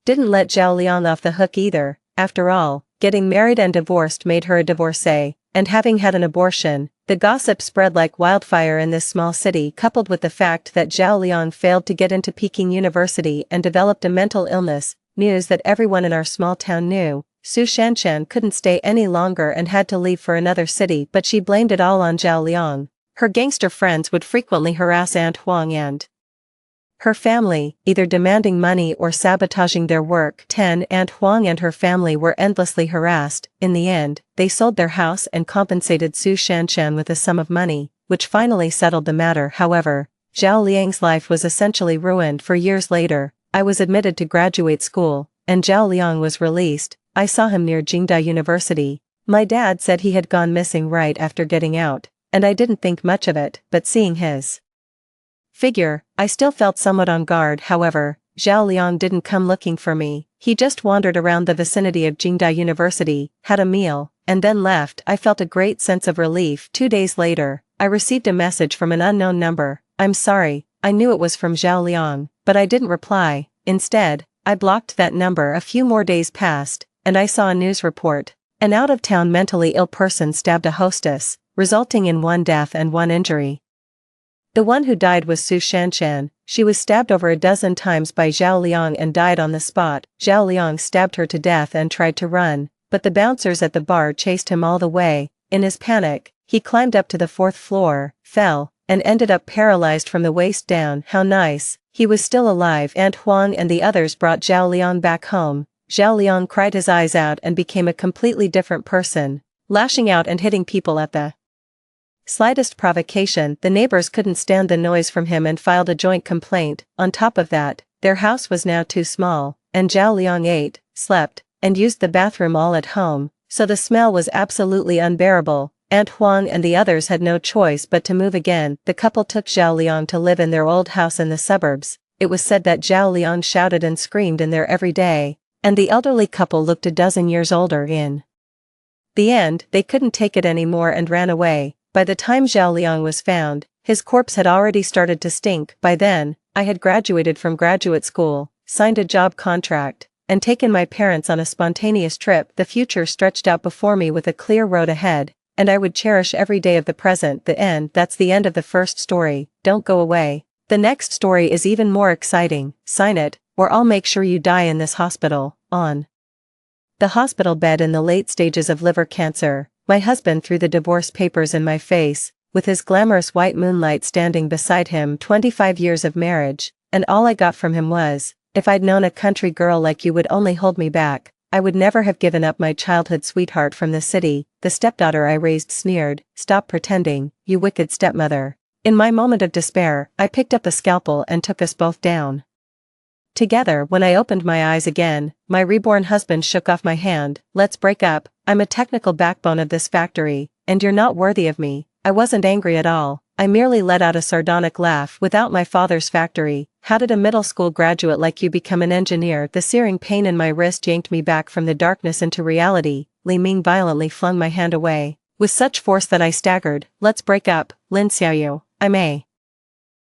didn't let Zhao Liang off the hook either. After all, getting married and divorced made her a divorcee, and having had an abortion, the gossip spread like wildfire in this small city. Coupled with the fact that Zhao Liang failed to get into Peking University and developed a mental illness, news that everyone in our small town knew, Su Shanshan couldn't stay any longer and had to leave for another city. But she blamed it all on Zhao Liang. Her gangster friends would frequently harass Aunt Huang and her family, either demanding money or sabotaging their work. 10. Aunt Huang and her family were endlessly harassed. In the end, they sold their house and compensated Su Shanshan with a sum of money, which finally settled the matter. However, Zhao Liang's life was essentially ruined. For years later, I was admitted to graduate school, and Zhao Liang was released. I saw him near Jingda University. My dad said he had gone missing right after getting out, and I didn't think much of it, but seeing his Figure, I still felt somewhat on guard. However, Zhao Liang didn't come looking for me. He just wandered around the vicinity of Jingda University, had a meal, and then left. I felt a great sense of relief. 2 days later, I received a message from an unknown number. I'm sorry, I knew it was from Zhao Liang, but I didn't reply. Instead, I blocked that number. A few more days passed, and I saw a news report. An out-of-town mentally ill person stabbed a hostess, resulting in 1 death and 1 injury. The one who died was Su Shanshan. She was stabbed over a dozen times by Zhao Liang and died on the spot. Zhao Liang stabbed her to death and tried to run, but the bouncers at the bar chased him all the way. In his panic, he climbed up to the 4th floor, fell, and ended up paralyzed from the waist down. How nice, he was still alive. Aunt Huang and the others brought Zhao Liang back home. Zhao Liang cried his eyes out and became a completely different person, lashing out and hitting people at the slightest provocation. The neighbors couldn't stand the noise from him and filed a joint complaint. On top of that, their house was now too small, and Zhao Liang ate, slept, and used the bathroom all at home, so the smell was absolutely unbearable. Aunt Huang and the others had no choice but to move again. The couple took Zhao Liang to live in their old house in the suburbs. It was said that Zhao Liang shouted and screamed in there every day, and the elderly couple looked a dozen years older. In the end, they couldn't take it anymore and ran away. By the time Zhao Liang was found, his corpse had already started to stink. By then, I had graduated from graduate school, signed a job contract, and taken my parents on a spontaneous trip. The future stretched out before me with a clear road ahead, and I would cherish every day of the present. The end. That's the end of the first story. Don't go away. The next story is even more exciting. Sign it, or I'll make sure you die in this hospital. On the hospital bed in the late stages of liver cancer, my husband threw the divorce papers in my face, with his glamorous white moonlight standing beside him. 25 years of marriage, and all I got from him was, if I'd known a country girl like you would only hold me back, I would never have given up my childhood sweetheart from the city. The stepdaughter I raised sneered, stop pretending, you wicked stepmother. In my moment of despair, I picked up a scalpel and took us both down together. When I opened my eyes again, my reborn husband shook off my hand. Let's break up. I'm a technical backbone of this factory, and you're not worthy of me. I wasn't angry at all. I merely let out a sardonic laugh. Without my father's factory, how did a middle school graduate like you become an engineer? The searing pain in my wrist yanked me back from the darkness into reality. Li Ming violently flung my hand away, with such force that I staggered. Let's break up, Lin Xiaoyu. I'm a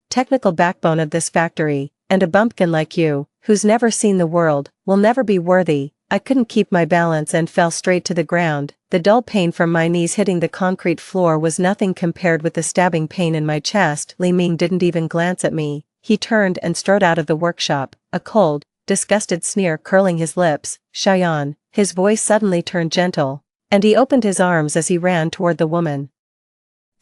technical backbone of this factory, and a bumpkin like you, who's never seen the world, will never be worthy. I couldn't keep my balance and fell straight to the ground. The dull pain from my knees hitting the concrete floor was nothing compared with the stabbing pain in my chest. Li Ming didn't even glance at me. He turned and strode out of the workshop, a cold, disgusted sneer curling his lips. Shayan, his voice suddenly turned gentle, and he opened his arms as he ran toward the woman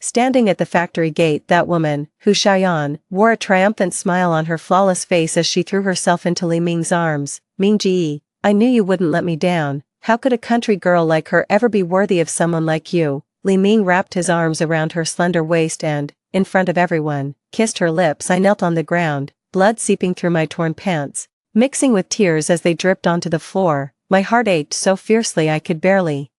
standing at the factory gate. That woman, who Shayan, wore a triumphant smile on her flawless face as she threw herself into Li Ming's arms. Mingji, I knew you wouldn't let me down. How could a country girl like her ever be worthy of someone like you? Li Ming wrapped his arms around her slender waist and, in front of everyone, kissed her lips. I knelt on the ground, blood seeping through my torn pants, mixing with tears as they dripped onto the floor. My heart ached so fiercely I could barely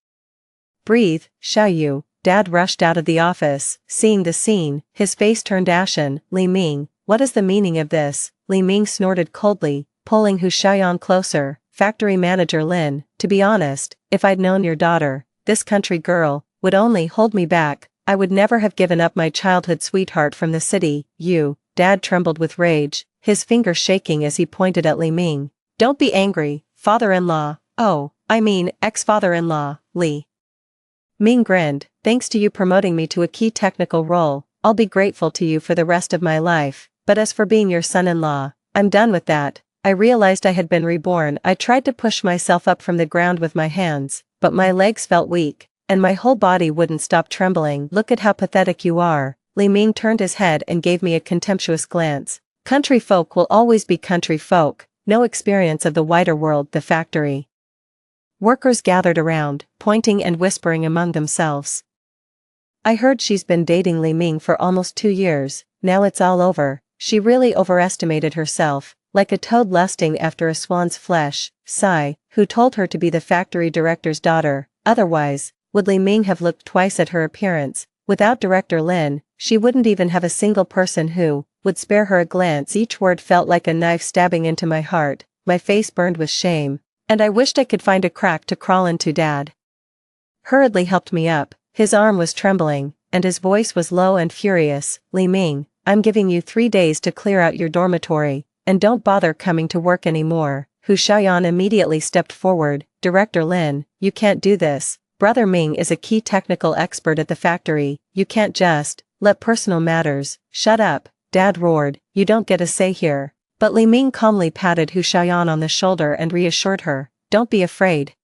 breathe. Xiaoyu, Dad rushed out of the office. Seeing the scene, his face turned ashen. Li Ming, what is the meaning of this? Li Ming snorted coldly, pulling Hu Xiaoyan closer. Factory manager Lin, to be honest, if I'd known your daughter, this country girl, would only hold me back, I would never have given up my childhood sweetheart from the city. You, Dad trembled with rage, his fingers shaking as he pointed at Li Ming. Don't be angry, father-in-law. Oh, I mean, ex-father-in-law. Li Ming grinned. Thanks to you promoting me to a key technical role, I'll be grateful to you for the rest of my life. But as for being your son-in-law, I'm done with that. I realized I had been reborn. I tried to push myself up from the ground with my hands, but my legs felt weak, and my whole body wouldn't stop trembling. Look at how pathetic you are. Li Ming turned his head and gave me a contemptuous glance. Country folk will always be country folk, no experience of the wider world. The factory workers gathered around, pointing and whispering among themselves. I heard she's been dating Li Ming for almost 2 years, now it's all over. She really overestimated herself, like a toad lusting after a swan's flesh. Sigh, who told her to be the factory director's daughter? Otherwise, would Li Ming have looked twice at her appearance? Without Director Lin, she wouldn't even have a single person who, would spare her a glance. Each word felt like a knife stabbing into my heart, my face burned with shame, and I wished I could find a crack to crawl into. Dad hurriedly helped me up, his arm was trembling, and his voice was low and furious. Li Ming, I'm giving you 3 days to clear out your dormitory, and don't bother coming to work anymore. Hu Xiaoyan immediately stepped forward. Director Lin, you can't do this. Brother Ming is a key technical expert at the factory, you can't just let personal matters. Shut up, Dad roared, you don't get a say here. But Li Ming calmly patted Hu Xiaoyan on the shoulder and reassured her, don't be afraid.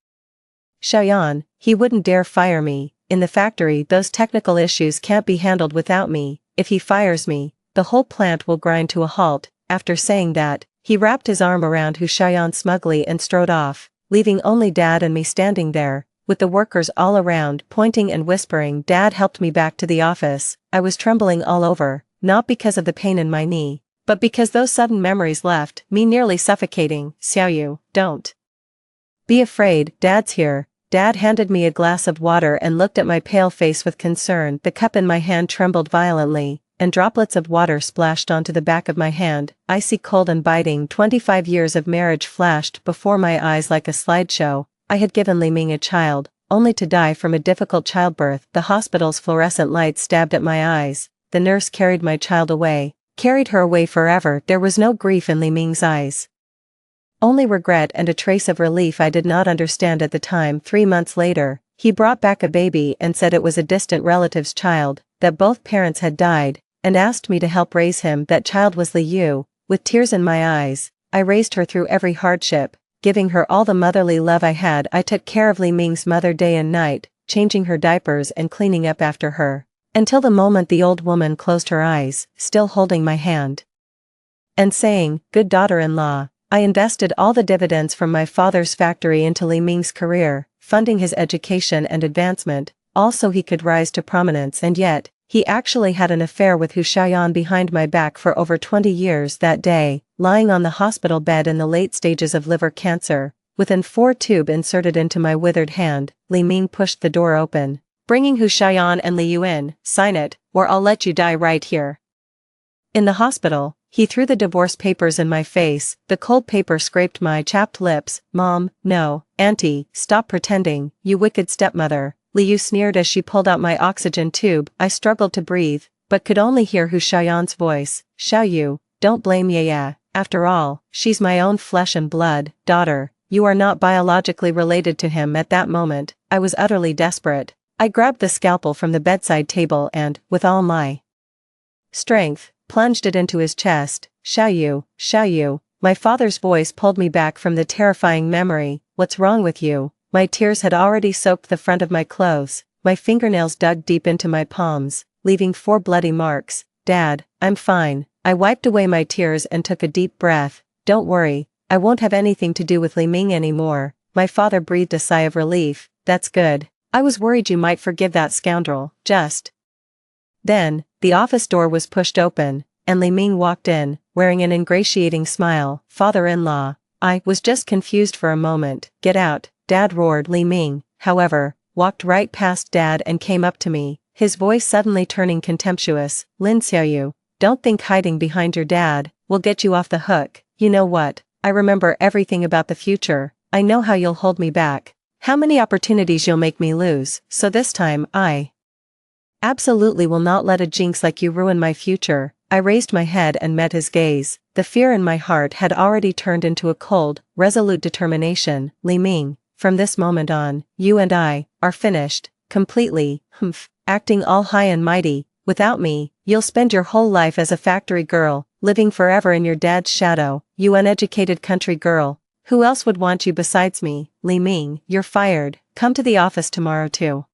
Xiaoyan, he wouldn't dare fire me. In the factory, those technical issues can't be handled without me. If he fires me, the whole plant will grind to a halt. After saying that, he wrapped his arm around Hu Xiaoyan smugly and strode off, leaving only Dad and me standing there, with the workers all around pointing and whispering. Dad helped me back to the office. I was trembling all over, not because of the pain in my knee, but because those sudden memories left me nearly suffocating. Xiaoyu, don't be afraid, Dad's here. Dad handed me a glass of water and looked at my pale face with concern. The cup in my hand trembled violently, and droplets of water splashed onto the back of my hand, icy cold and biting. 25 years of marriage flashed before my eyes like a slideshow. I had given Li Ming a child, only to die from a difficult childbirth. The hospital's fluorescent lights stabbed at my eyes. The nurse carried my child away, carried her away forever. There was no grief in Li Ming's eyes, only regret and a trace of relief I did not understand at the time. 3 months later, he brought back a baby and said it was a distant relative's child, that both parents had died, and asked me to help raise him. That child was Li Yu. With tears in my eyes, I raised her through every hardship, giving her all the motherly love I had. I took care of Li Ming's mother day and night, changing her diapers and cleaning up after her, until the moment the old woman closed her eyes, still holding my hand and saying, good daughter-in-law. I invested all the dividends from my father's factory into Li Ming's career, funding his education and advancement, also he could rise to prominence. And yet, he actually had an affair with Hu Xiaoyan behind my back for over 20 years. That day, lying on the hospital bed in the late stages of liver cancer, with an 4 tube inserted into my withered hand, Li Ming pushed the door open, bringing Hu Xiaoyan and Li Yu in. Sign it, or I'll let you die right here. In the hospital, he threw the divorce papers in my face. The cold paper scraped my chapped lips. Mom, no, Auntie, stop pretending, you wicked stepmother. Li Yu sneered as she pulled out my oxygen tube. I struggled to breathe, but could only hear Hu Xiaoyan's voice. Xiaoyu, don't blame Yaya. After all, she's my own flesh and blood. Daughter, you are not biologically related to him. At that moment, I was utterly desperate. I grabbed the scalpel from the bedside table and, with all my strength, plunged it into his chest. Xiaoyu, Xiaoyu. My father's voice pulled me back from the terrifying memory. What's wrong with you? My tears had already soaked the front of my clothes. My fingernails dug deep into my palms, leaving 4 bloody marks. Dad, I'm fine. I wiped away my tears and took a deep breath. Don't worry, I won't have anything to do with Li Ming anymore. My father breathed a sigh of relief. That's good. I was worried you might forgive that scoundrel. Just then, the office door was pushed open, and Li Ming walked in, wearing an ingratiating smile. Father-in-law. I was just confused for a moment. Get out, Dad roared. Li Ming, however, walked right past Dad and came up to me, his voice suddenly turning contemptuous. Lin Xiaoyu, don't think hiding behind your dad will get you off the hook. You know what? I remember everything about the future. I know how you'll hold me back, how many opportunities you'll make me lose, so this time I absolutely will not let a jinx like you ruin my future. I raised my head and met his gaze. The fear in my heart had already turned into a cold, resolute determination. Li Ming, from this moment on, you and I are finished, completely. Acting all high and mighty. Without me, you'll spend your whole life as a factory girl, living forever in your dad's shadow. You uneducated country girl. Who else would want you besides me? Li Ming, you're fired. Come to the office tomorrow to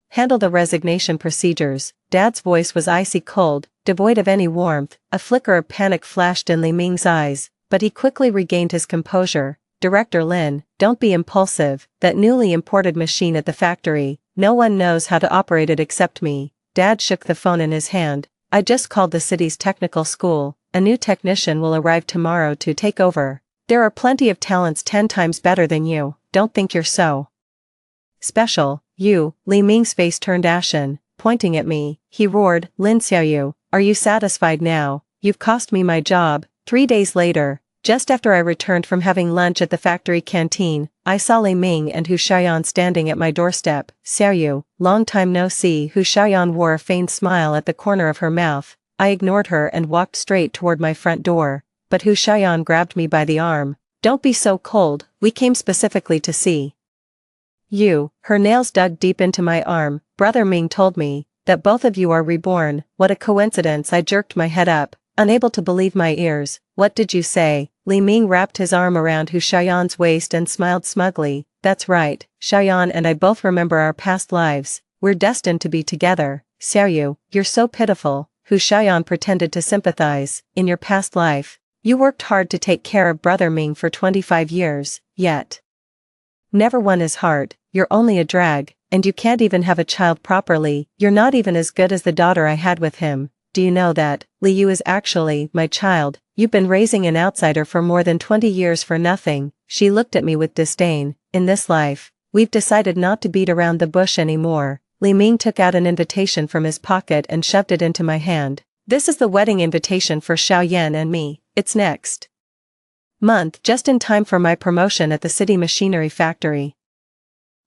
handle the resignation procedures. Dad's voice was icy cold, devoid of any warmth. A flicker of panic flashed in Li Ming's eyes, but he quickly regained his composure. Director Lin, don't be impulsive. That newly imported machine at the factory, no one knows how to operate it except me. Dad shook the phone in his hand. I just called the city's technical school. A new technician will arrive tomorrow to take over. There are plenty of talents 10 times better than you. Don't think you're so special. You. Li Ming's face turned ashen, pointing at me. He roared, Lin Xiaoyu, are you satisfied now? you've cost me my job. 3 days later, just after I returned from having lunch at the factory canteen, I saw Li Ming and Hu Xiaoyan standing at my doorstep. Xiaoyu, long time no see. Hu Xiaoyan wore a feigned smile at the corner of her mouth. I ignored her and walked straight toward my front door, but Hu Xiaoyan grabbed me by the arm. Don't be so cold, we came specifically to see you. Her nails dug deep into my arm. Brother Ming told me that both of you are reborn. What a coincidence. I jerked my head up, unable to believe my ears. What did you say? Li Ming wrapped his arm around Hu Xiaoyan's waist and smiled smugly. That's right, Xiaoyan and I both remember our past lives. We're destined to be together. Xiaoyu, you're so pitiful. Hu Xiaoyan pretended to sympathize. In your past life, you worked hard to take care of Brother Ming for 25 years, yet never won his heart. You're only a drag, and you can't even have a child properly. You're not even as good as the daughter I had with him. Do you know that Li Yu is actually my child? You've been raising an outsider for more than 20 years for nothing. She looked at me with disdain. In this life, we've decided not to beat around the bush anymore. Li Ming took out an invitation from his pocket and shoved it into my hand. This is the wedding invitation for Xiao Yan and me. It's next month, just in time for my promotion at the city machinery factory.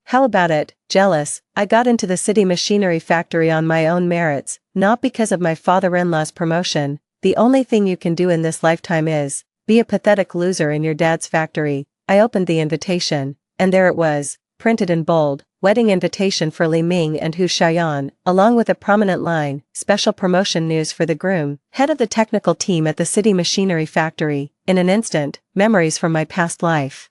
How about it? Jealous. I got into the city machinery factory on my own merits, not because of my father-in-law's promotion. The only thing you can do in this lifetime is be a pathetic loser in your dad's factory. I opened the invitation, and there it was, printed in bold, wedding invitation for Li Ming and Hu Xiaoyan, along with a prominent line, special promotion news for the groom, head of the technical team at the city machinery factory. In an instant, memories from my past life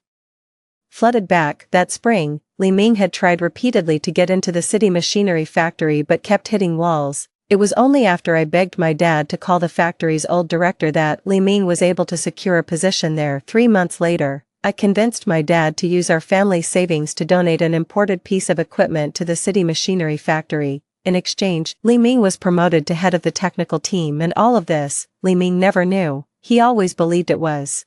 flooded back. That spring, Li Ming had tried repeatedly to get into the city machinery factory but kept hitting walls. It was only after I begged my dad to call the factory's old director that Li Ming was able to secure a position there. 3 months later, I convinced my dad to use our family savings to donate an imported piece of equipment to the city machinery factory. In exchange, Li Ming was promoted to head of the technical team, and all of this, Li Ming never knew. He always believed it was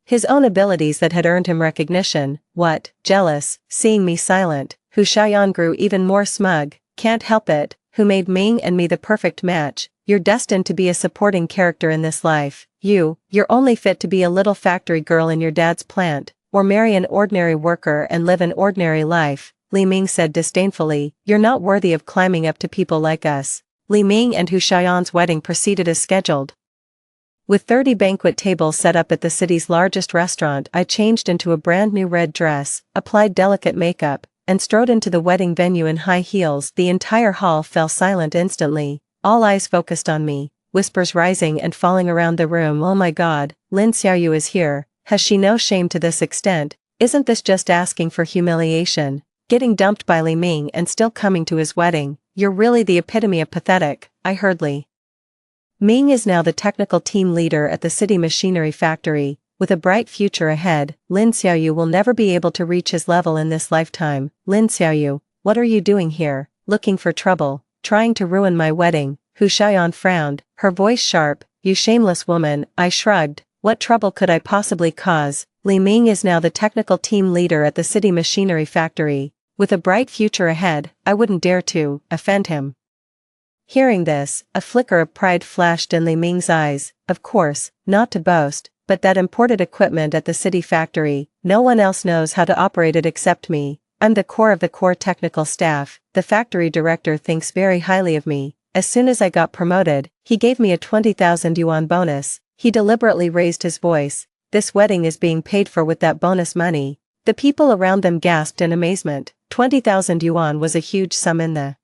his own abilities that had earned him recognition. What? Jealous. Seeing me silent, Hu Xiaoyan grew even more smug. Can't help it. Who made Ming and me the perfect match? You're destined to be a supporting character in this life. You're only fit to be a little factory girl in your dad's plant, or marry an ordinary worker and live an ordinary life. Li Ming said disdainfully. You're not worthy of climbing up to people like us. Li Ming and Hu Xiaoyan's wedding proceeded as scheduled. With 30 banquet tables set up at the city's largest restaurant, I changed into a brand new red dress, applied delicate makeup, and strode into the wedding venue in high heels. The entire hall fell silent instantly. All eyes focused on me, whispers rising and falling around the room. Oh my god, Lin Xiaoyu is here. Has she no shame to this extent? Isn't this just asking for humiliation? Getting dumped by Li Ming and still coming to his wedding. You're really the epitome of pathetic. I heard Li Ming is now the technical team leader at the city machinery factory. With a bright future ahead, Lin Xiaoyu will never be able to reach his level in this lifetime. Lin Xiaoyu, what are you doing here? Looking for trouble? Trying to ruin my wedding? Hu Xiaoyan frowned, her voice sharp. You shameless woman. I shrugged. What trouble could I possibly cause? Li Ming is now the technical team leader at the city machinery factory. With a bright future ahead, I wouldn't dare to offend him. Hearing this, a flicker of pride flashed in Li Ming's eyes. Of course, not to boast, but that imported equipment at the city factory, no one else knows how to operate it except me. I'm the core of the core technical staff. The factory director thinks very highly of me. As soon as I got promoted, he gave me a 20,000 yuan bonus. He deliberately raised his voice. This wedding is being paid for with that bonus money. The people around them gasped in amazement. 20,000 yuan was a huge sum in the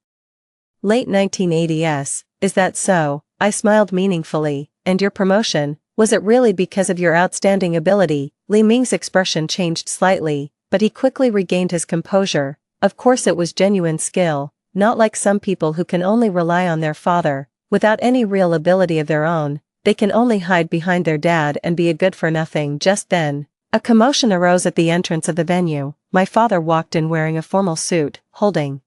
late 1980s. Is that so? I smiled meaningfully. And your promotion, was it really because of your outstanding ability? Li Ming's expression changed slightly, but he quickly regained his composure. Of course it was genuine skill, not like some people who can only rely on their father, without any real ability of their own. They can only hide behind their dad and be a good-for-nothing. Just then, a commotion arose at the entrance of the venue. My father walked in wearing a formal suit, holding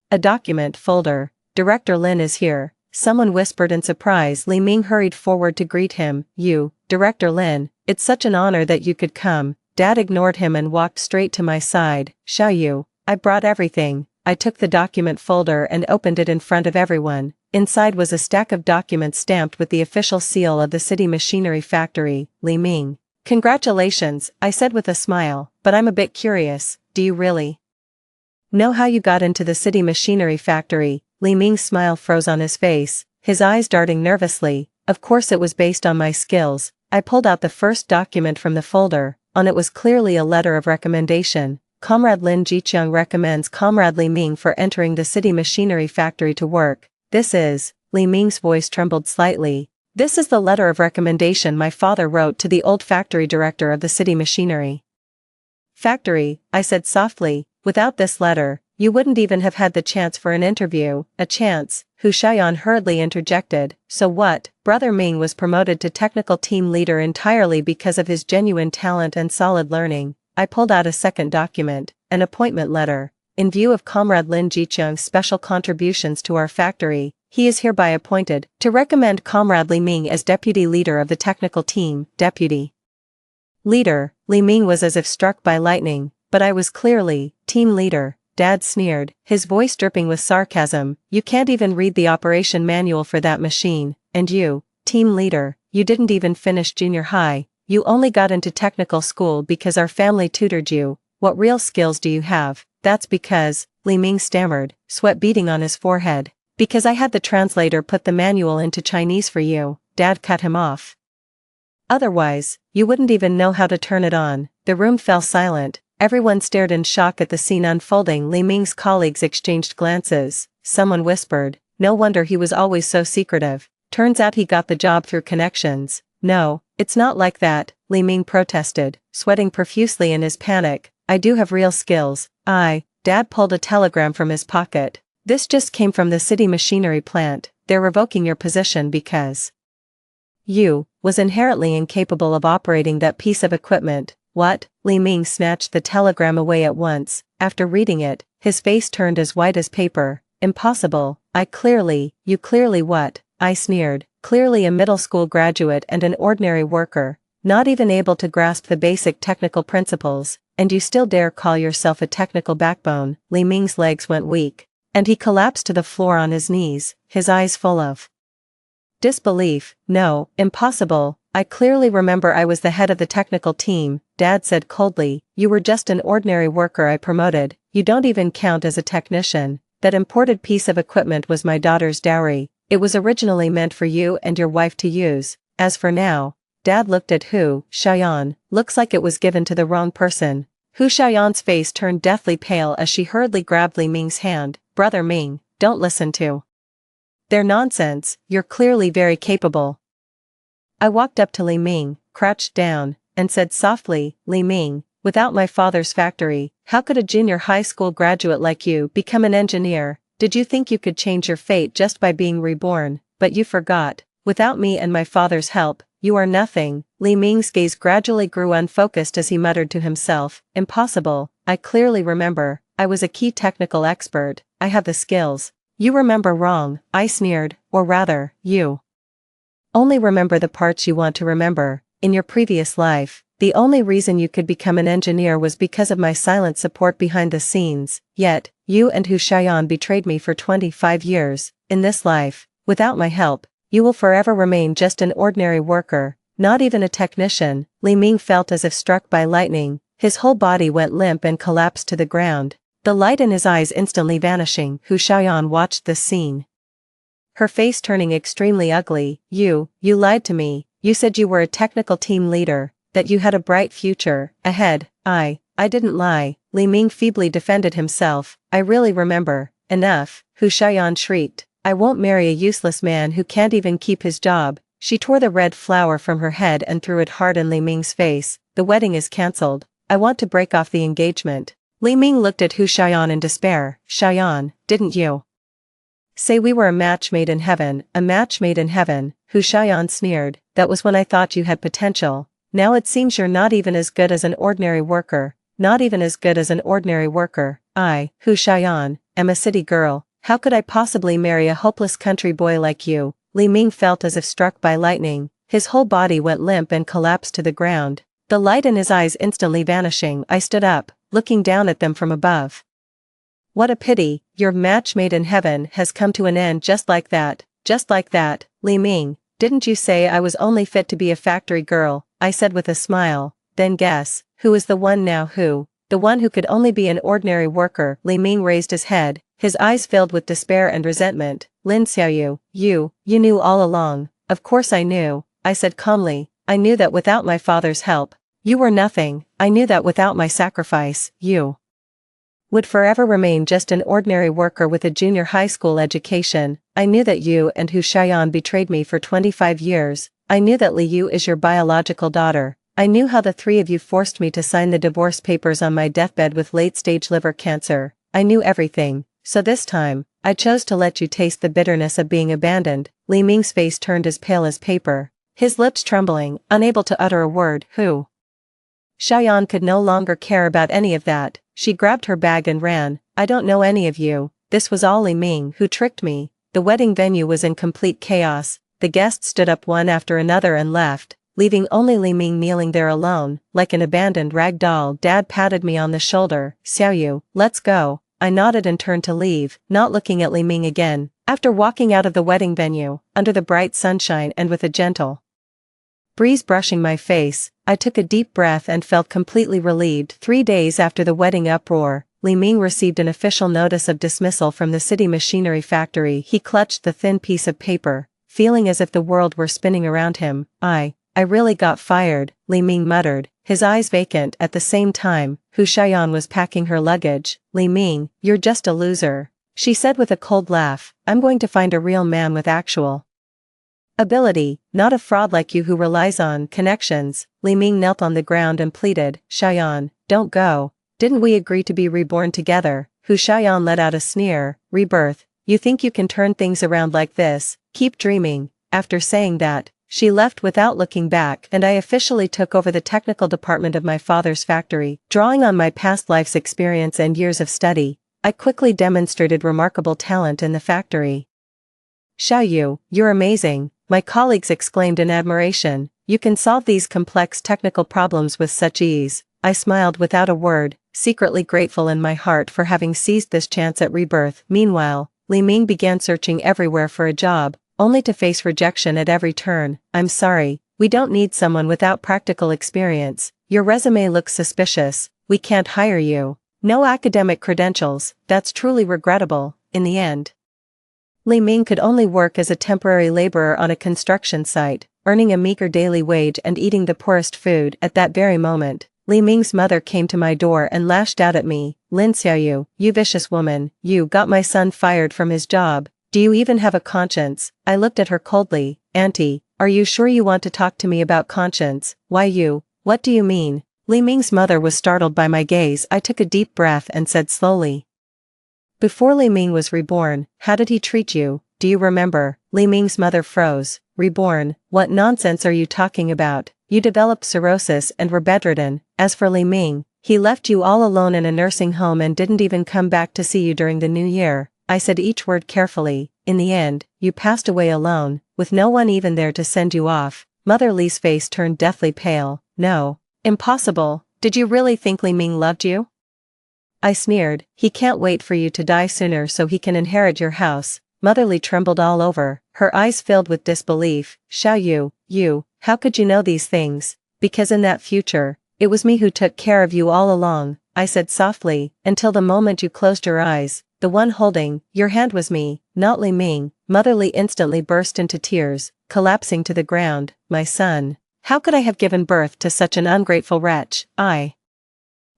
a document folder. Director Lin is here, someone whispered in surprise. Li Ming hurried forward to greet him. You, Director Lin, it's such an honor that you could come. Dad ignored him and walked straight to my side. Xiaoyu, I brought everything. I took the document folder and opened it in front of everyone. Inside was a stack of documents stamped with the official seal of the city machinery factory, Li Ming. Congratulations, I said with a smile, but I'm a bit curious, do you really know how you got into the city machinery factory? Li Ming's smile froze on his face, his eyes darting nervously. Of course it was based on my skills. I pulled out the first document from the folder. On it was clearly a letter of recommendation. Comrade Lin Jiqiang recommends Comrade Li Ming for entering the city machinery factory to work. This is, Li Ming's voice trembled slightly. This is the letter of recommendation my father wrote to the old factory director of the city machinery factory, I said softly. Without this letter, you wouldn't even have had the chance for an interview. A chance, Hu Xiaoyan hurriedly interjected. So what? Brother Ming was promoted to technical team leader entirely because of his genuine talent and solid learning. I pulled out a second document, an appointment letter. In view of Comrade Lin Jiqiang's special contributions to our factory, he is hereby appointed to recommend Comrade Li Ming as deputy leader of the technical team. Deputy leader. Li Ming was as if struck by lightning, but I was clearly team leader. Dad sneered, his voice dripping with sarcasm. You can't even read the operation manual for that machine, and you, team leader, you didn't even finish junior high. You only got into technical school because our family tutored you. What real skills do you have? That's because, Li Ming stammered, sweat beading on his forehead. Because I had the translator put the manual into Chinese for you. Dad cut him off. Otherwise, you wouldn't even know how to turn it on. The room fell silent. Everyone stared in shock at the scene unfolding. Li Ming's colleagues exchanged glances. Someone whispered, no wonder he was always so secretive. Turns out he got the job through connections. No, it's not like that, Li Ming protested, sweating profusely in his panic. I do have real skills. Dad pulled a telegram from his pocket. This just came from the city machinery plant. They're revoking your position because you was inherently incapable of operating that piece of equipment. What? Li Ming snatched the telegram away at once. After reading it, his face turned as white as paper. Impossible. You clearly what? I sneered. Clearly a middle school graduate and an ordinary worker, not even able to grasp the basic technical principles, and you still dare call yourself a technical backbone. Li Ming's legs went weak, and he collapsed to the floor on his knees, his eyes full of disbelief. No, impossible. I clearly remember I was the head of the technical team, Dad said coldly. You were just an ordinary worker I promoted. You don't even count as a technician. That imported piece of equipment was my daughter's dowry. It was originally meant for you and your wife to use. As for now, Dad looked at Hu Xiaoyan. Looks like it was given to the wrong person. Hu Xiaoyan's face turned deathly pale as she hurriedly grabbed Li Ming's hand. Brother Ming, don't listen to their nonsense. You're clearly very capable. I walked up to Li Ming, crouched down, and said softly, Li Ming, without my father's factory, how could a junior high school graduate like you become an engineer? Did you think you could change your fate just by being reborn? But you forgot. Without me and my father's help, you are nothing. Li Ming's gaze gradually grew unfocused as he muttered to himself. Impossible. I clearly remember. I was a key technical expert. I have the skills. You remember wrong, I sneered, or rather, you only remember the parts you want to remember. In your previous life, the only reason you could become an engineer was because of my silent support behind the scenes. Yet, you and Hu Xiaoyan betrayed me for 25 years. In this life, without my help, you will forever remain just an ordinary worker, not even a technician. Li Ming felt as if struck by lightning. His whole body went limp and collapsed to the ground, the light in his eyes instantly vanishing. Hu Xiaoyan watched this scene, her face turning extremely ugly. You lied to me. You said you were a technical team leader, that you had a bright future ahead. I didn't lie. Li Ming feebly defended himself. I really remember. Enough, Hu Xiaoyan shrieked. I won't marry a useless man who can't even keep his job. She tore the red flower from her head and threw it hard in Li Ming's face. The wedding is cancelled. I want to break off the engagement. Li Ming looked at Hu Xiaoyan in despair. Xiaoyan, didn't you say we were a match made in heaven? A match made in heaven, Hu Xiaoyan sneered. That was when I thought you had potential. Now it seems you're not even as good as an ordinary worker. Not even as good as an ordinary worker. I, Hu Xiaoyan, am a city girl. How could I possibly marry a hopeless country boy like you? Li Ming felt as if struck by lightning. His whole body went limp and collapsed to the ground, the light in his eyes instantly vanishing. I stood up, looking down at them from above. What a pity, your match made in heaven has come to an end just like that. Just like that, Li Ming, didn't you say I was only fit to be a factory girl? I said with a smile. Then guess, who is the one now who? The one who could only be an ordinary worker. Li Ming raised his head, his eyes filled with despair and resentment. Lin Xiaoyu, you knew all along. Of course I knew, I said calmly. I knew that without my father's help, you were nothing. I knew that without my sacrifice, you would forever remain just an ordinary worker with a junior high school education. I knew that you and Hu Xiaoyan betrayed me for 25 years. I knew that Li Yu is your biological daughter. I knew how the three of you forced me to sign the divorce papers on my deathbed with late-stage liver cancer. I knew everything. So this time, I chose to let you taste the bitterness of being abandoned. Li Ming's face turned as pale as paper, his lips trembling, unable to utter a word. Hu Xiaoyan could no longer care about any of that. She grabbed her bag and ran. I don't know any of you. This was all Li Ming who tricked me. The wedding venue was in complete chaos. The guests stood up one after another and left, leaving only Li Ming kneeling there alone, like an abandoned rag doll. Dad patted me on the shoulder. Xiaoyu, let's go. I nodded and turned to leave, not looking at Li Ming again. After walking out of the wedding venue, under the bright sunshine and with a gentle breeze brushing my face, I took a deep breath and felt completely relieved. 3 days after the wedding uproar, Li Ming received an official notice of dismissal from the city machinery factory. He clutched the thin piece of paper, feeling as if the world were spinning around him. I really got fired, Li Ming muttered, his eyes vacant at the same time. Hu Xiaoyan was packing her luggage. Li Ming, you're just a loser, she said with a cold laugh. I'm going to find a real man with actual ability, not a fraud like you who relies on connections. Li Ming knelt on the ground and pleaded. Xiaoyan, don't go. Didn't we agree to be reborn together? Hu Xiaoyan let out a sneer. Rebirth, you think you can turn things around like this? Keep dreaming. After saying that, she left without looking back, and I officially took over the technical department of my father's factory. Drawing on my past life's experience and years of study, I quickly demonstrated remarkable talent in the factory. Xiaoyu, you're amazing, my colleagues exclaimed in admiration. You can solve these complex technical problems with such ease. I smiled without a word, secretly grateful in my heart for having seized this chance at rebirth. Meanwhile, Li Ming began searching everywhere for a job, only to face rejection at every turn. I'm sorry, we don't need someone without practical experience. Your resume looks suspicious. We can't hire you. No academic credentials. That's truly regrettable. In the end, Li Ming could only work as a temporary laborer on a construction site, earning a meager daily wage and eating the poorest food. At that very moment, Li Ming's mother came to my door and lashed out at me. Lin Xiaoyu, you vicious woman, you got my son fired from his job. Do you even have a conscience? I looked at her coldly. Auntie, are you sure you want to talk to me about conscience? Why you? What do you mean? Li Ming's mother was startled by my gaze. I took a deep breath and said slowly. Before Li Ming was reborn, how did he treat you? Do you remember? Li Ming's mother froze. Reborn? What nonsense are you talking about? You developed cirrhosis and were bedridden. As for Li Ming, he left you all alone in a nursing home and didn't even come back to see you during the new year. I said each word carefully. In the end, you passed away alone, with no one even there to send you off. Mother Li's face turned deathly pale. No. Impossible. Did you really think Li Ming loved you? I sneered. He can't wait for you to die sooner so he can inherit your house. Mother Li trembled all over, her eyes filled with disbelief. Xiaoyu, how could you know these things? Because in that future, it was me who took care of you all along, I said softly, until the moment you closed your eyes. The one holding your hand was me, not Li Ming. Mother Li instantly burst into tears, collapsing to the ground. My son. How could I have given birth to such an ungrateful wretch? I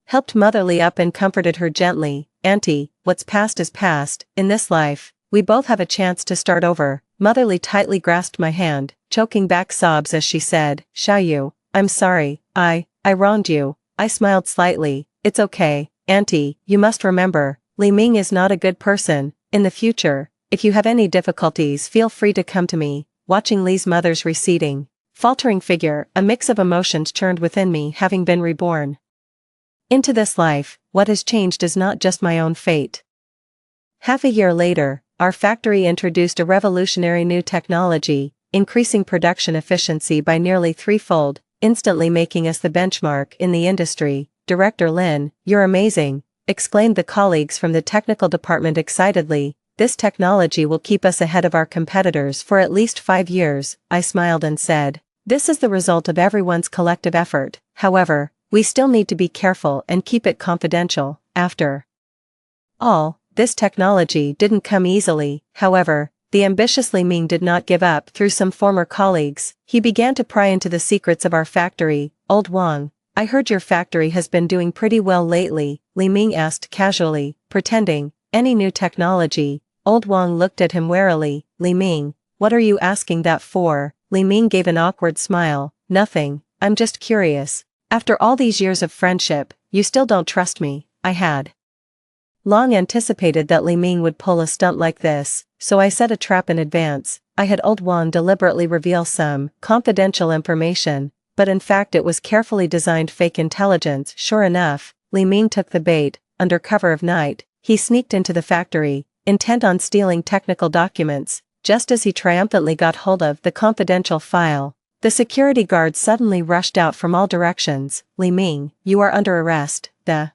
helped Mother Li up and comforted her gently. Auntie, what's past is past. In this life, we both have a chance to start over. Mother Li tightly grasped my hand, choking back sobs as she said, Xiaoyu, I'm sorry, I wronged you. I smiled slightly. It's okay, Auntie, you must remember, Li Ming is not a good person. In the future, if you have any difficulties, feel free to come to me. Watching Li's mother's receding, faltering figure, a mix of emotions churned within me. Having been reborn into this life, what has changed is not just my own fate. Half a year later, our factory introduced a revolutionary new technology, increasing production efficiency by nearly threefold, instantly making us the benchmark in the industry. Director Lin, you're amazing, exclaimed the colleagues from the technical department excitedly. this technology will keep us ahead of our competitors for at least 5 years, I smiled and said. This is the result of everyone's collective effort. However, we still need to be careful and keep it confidential. After all, this technology didn't come easily. However, the ambitious Li Ming did not give up. Through some former colleagues, he began to pry into the secrets of our factory. Old Wang, I heard your factory has been doing pretty well lately, Li Ming asked casually, pretending, any new technology? Old Wang looked at him warily. Li Ming, what are you asking that for? Li Ming gave an awkward smile. Nothing, I'm just curious. After all these years of friendship, you still don't trust me. I had long anticipated that Li Ming would pull a stunt like this, so I set a trap in advance. I had Old Wang deliberately reveal some confidential information, but in fact it was carefully designed fake intelligence. Sure enough, Li Ming took the bait. Under cover of night, he sneaked into the factory, intent on stealing technical documents. Just as he triumphantly got hold of the confidential file, the security guards suddenly rushed out from all directions. Li Ming, you are under arrest, the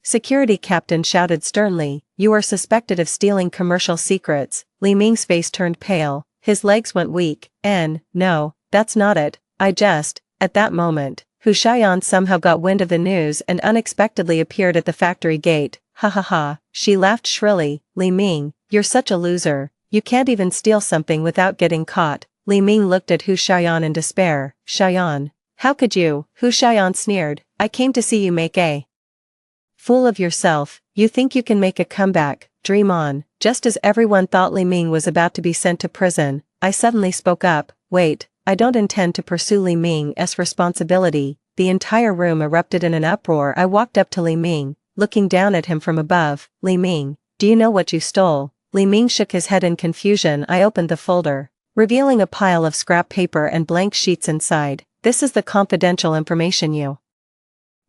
security captain shouted sternly. You are suspected of stealing commercial secrets. Li Ming's face turned pale, his legs went weak. No, that's not it. At that moment, Hu Xiaoyan somehow got wind of the news and unexpectedly appeared at the factory gate. Ha ha ha, she laughed shrilly. Li Ming, you're such a loser. You can't even steal something without getting caught. Li Ming looked at Hu Xiaoyan in despair. Xiaoyan, how could you? Hu Xiaoyan sneered. I came to see you make a fool of yourself. You think you can make a comeback? Dream on. Just as everyone thought Li Ming was about to be sent to prison, I suddenly spoke up. Wait, I don't intend to pursue Li Ming's responsibility. The entire room erupted in an uproar. I walked up to Li Ming, looking down at him from above. Li Ming, do you know what you stole? Li Ming shook his head in confusion. I opened the folder, revealing a pile of scrap paper and blank sheets inside. This is the confidential information you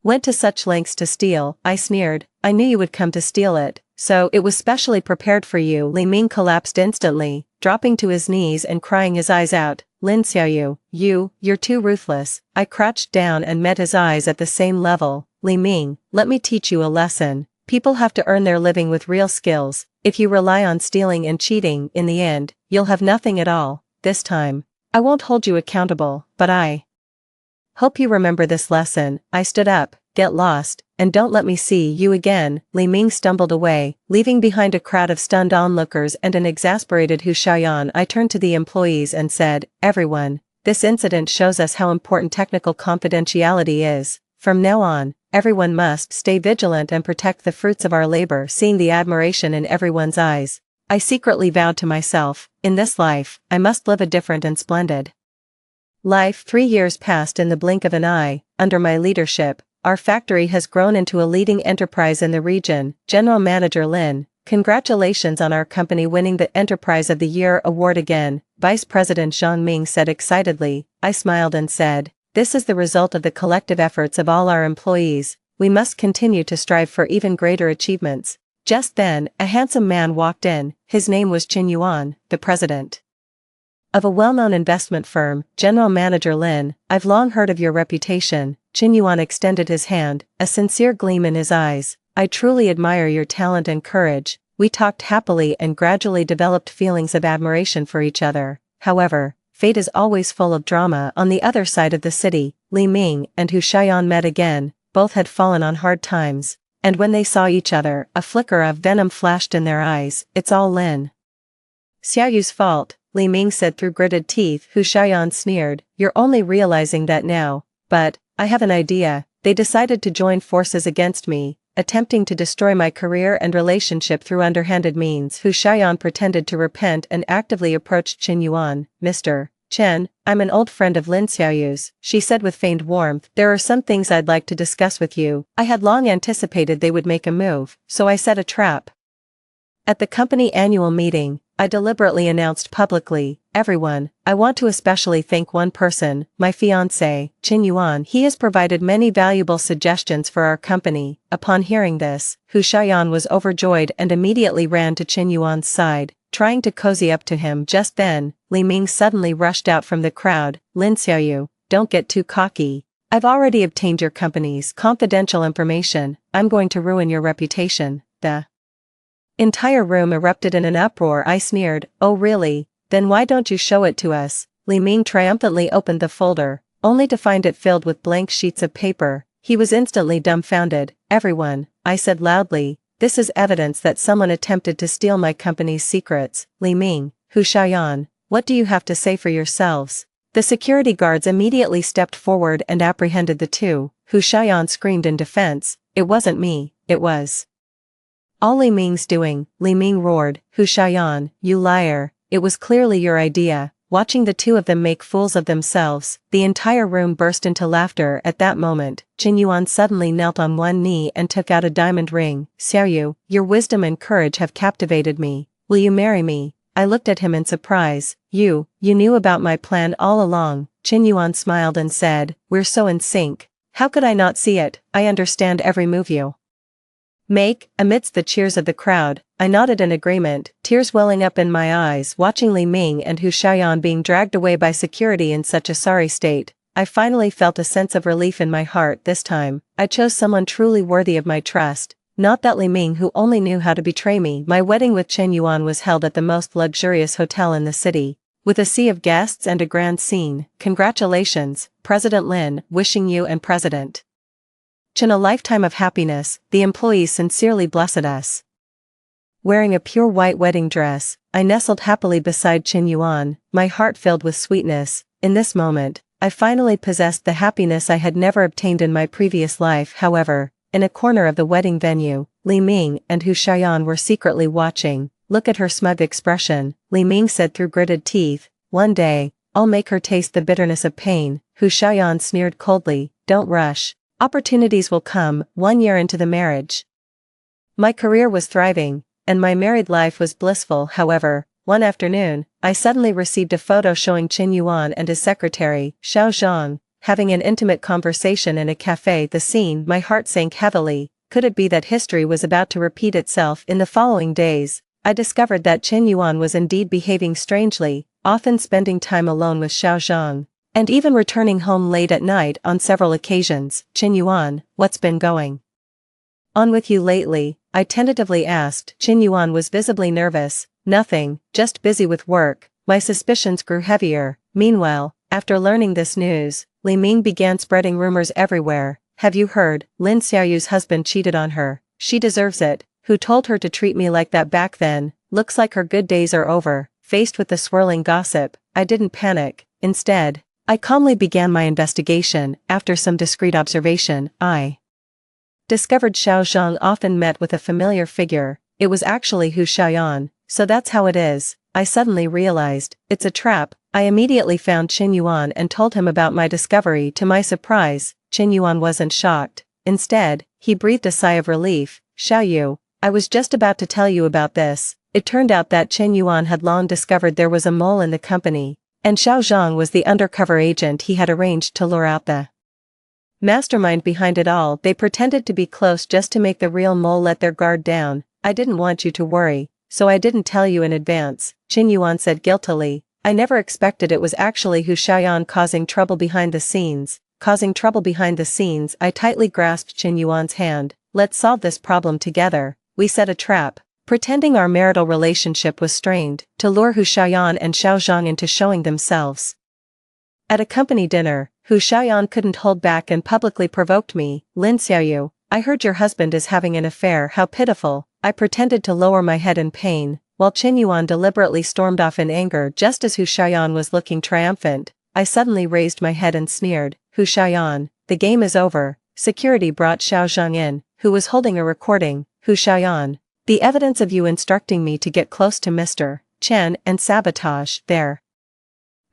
went to such lengths to steal. I sneered. I knew you would come to steal it, so it was specially prepared for you. Li Ming collapsed instantly, dropping to his knees and crying his eyes out. Lin Xiaoyu, you're too ruthless. I crouched down and met his eyes at the same level. Li Ming, let me teach you a lesson. People have to earn their living with real skills. If you rely on stealing and cheating, in the end, you'll have nothing at all. This time, I won't hold you accountable, but I hope you remember this lesson. I stood up. Get lost, and don't let me see you again. Li Ming stumbled away, leaving behind a crowd of stunned onlookers and an exasperated Hu Xiaoyan. I turned to the employees and said, everyone, this incident shows us how important technical confidentiality is. From now on, everyone must stay vigilant and protect the fruits of our labor. Seeing the admiration in everyone's eyes, I secretly vowed to myself, in this life, I must live a different and splendid life. 3 years passed in the blink of an eye. Under my leadership, our factory has grown into a leading enterprise in the region. General Manager Lin, congratulations on our company winning the Enterprise of the Year award again, Vice President Zhang Ming said excitedly. I smiled and said, this is the result of the collective efforts of all our employees. We must continue to strive for even greater achievements. Just then, a handsome man walked in. His name was Qin Yuan, the president of a well-known investment firm. General Manager Lin, I've long heard of your reputation. Qin Yuan extended his hand, a sincere gleam in his eyes. I truly admire your talent and courage. We talked happily and gradually developed feelings of admiration for each other. However, fate is always full of drama. On the other side of the city, Li Ming and Hu Xiaoyan met again. Both had fallen on hard times, and when they saw each other, a flicker of venom flashed in their eyes. It's all Lin Xiaoyu's fault, Li Ming said through gritted teeth. Hu Xiaoyan sneered. You're only realizing that now, but I have an idea. They decided to join forces against me, attempting to destroy my career and relationship through underhanded means. Hu Xiaoyan pretended to repent and actively approached Qin Yuan. Mr. Chen, I'm an old friend of Lin Xiaoyu's, she said with feigned warmth. There are some things I'd like to discuss with you. I had long anticipated they would make a move, so I set a trap. At the company annual meeting, I deliberately announced publicly, everyone, I want to especially thank one person, my fiancé, Qin Yuan. He has provided many valuable suggestions for our company. Upon hearing this, Hu Xiaoyan was overjoyed and immediately ran to Qin Yuan's side, trying to cozy up to him. Just then, Li Ming suddenly rushed out from the crowd. Lin Xiaoyu, don't get too cocky. I've already obtained your company's confidential information. I'm going to ruin your reputation. The Entire room erupted in an uproar. I sneered, "Oh really? Then why don't you show it to us?" Li Ming triumphantly opened the folder, only to find it filled with blank sheets of paper. He was instantly dumbfounded. "Everyone," I said loudly, "this is evidence that someone attempted to steal my company's secrets." "Li Ming, Hu Xiaoyan, what do you have to say for yourselves?" The security guards immediately stepped forward and apprehended the two. Hu Xiaoyan screamed in defense, "It wasn't me, it was all Li Ming's doing." Li Ming roared, "Hu Xiaoyan, you liar, it was clearly your idea." Watching the two of them make fools of themselves, the entire room burst into laughter. At that moment, Qin Yuan suddenly knelt on one knee and took out a diamond ring. "Xiaoyu, your wisdom and courage have captivated me. Will you marry me?" I looked at him in surprise. You knew about my plan all along." Qin Yuan smiled and said, "We're so in sync. How could I not see it? I understand every move you make." Amidst the cheers of the crowd, I nodded in agreement, tears welling up in my eyes watching Li Ming and Hu Xiaoyan being dragged away by security in such a sorry state. I finally felt a sense of relief in my heart. This time, I chose someone truly worthy of my trust, not that Li Ming who only knew how to betray me. My wedding with Qin Yuan was held at the most luxurious hotel in the city, with a sea of guests and a grand scene. Congratulations, President Lin, wishing you and President Chen a lifetime of happiness. The employees sincerely blessed us. Wearing a pure white wedding dress, I nestled happily beside Qin Yuan, my heart filled with sweetness. In this moment, I finally possessed the happiness I had never obtained in my previous life. However, in a corner of the wedding venue, Li Ming and Hu Xiaoyan were secretly watching. "Look at her smug expression," Li Ming said through gritted teeth. "One day, I'll make her taste the bitterness of pain." Hu Xiaoyan sneered coldly, "Don't rush. Opportunities will come." 1 year into the marriage, my career was thriving, and my married life was blissful. However, one afternoon, I suddenly received a photo showing Qin Yuan and his secretary, Xiao Zhang, having an intimate conversation in a cafe. The scene, my heart sank heavily. Could it be that history was about to repeat itself? In the following days, I discovered that Qin Yuan was indeed behaving strangely, often spending time alone with Xiao Zhang, and even returning home late at night on several occasions. "Qin Yuan, what's been going on with you lately?" I tentatively asked. Qin Yuan was visibly nervous. "Nothing, just busy with work." My suspicions grew heavier. Meanwhile, after learning this news, Li Ming began spreading rumors everywhere. "Have you heard? Lin Xiaoyu's husband cheated on her. She deserves it. Who told her to treat me like that back then? Looks like her good days are over." Faced with the swirling gossip, I didn't panic. Instead, I calmly began my investigation. After some discreet observation, I discovered Xiao Zhang often met with a familiar figure. It was actually Hu Xiaoyan. So that's how it is. I suddenly realized, it's a trap. I immediately found Qin Yuan and told him about my discovery. To my surprise, Qin Yuan wasn't shocked. Instead, he breathed a sigh of relief. "Xiaoyu, I was just about to tell you about this." It turned out that Qin Yuan had long discovered there was a mole in the company, and Xiao Zhang was the undercover agent he had arranged to lure out the mastermind behind it all. They pretended to be close just to make the real mole let their guard down. "I didn't want you to worry, so I didn't tell you in advance," Qin Yuan said guiltily. "I never expected it was actually Hu Xiaoyan causing trouble behind the scenes." Causing trouble behind the scenes. I tightly grasped Qin Yuan's hand. "Let's solve this problem together." We set a trap, pretending our marital relationship was strained, to lure Hu Xiaoyan and Xiao Zhang into showing themselves. At a company dinner, Hu Xiaoyan couldn't hold back and publicly provoked me. "Lin Xiaoyu, I heard your husband is having an affair. How pitiful." I pretended to lower my head in pain, while Qin Yuan deliberately stormed off in anger. Just as Hu Xiaoyan was looking triumphant, I suddenly raised my head and sneered, "Hu Xiaoyan, the game is over." Security brought Xiao Zhang in, who was holding a recording. "Hu Xiaoyan, the evidence of you instructing me to get close to Mr. Chen and sabotage their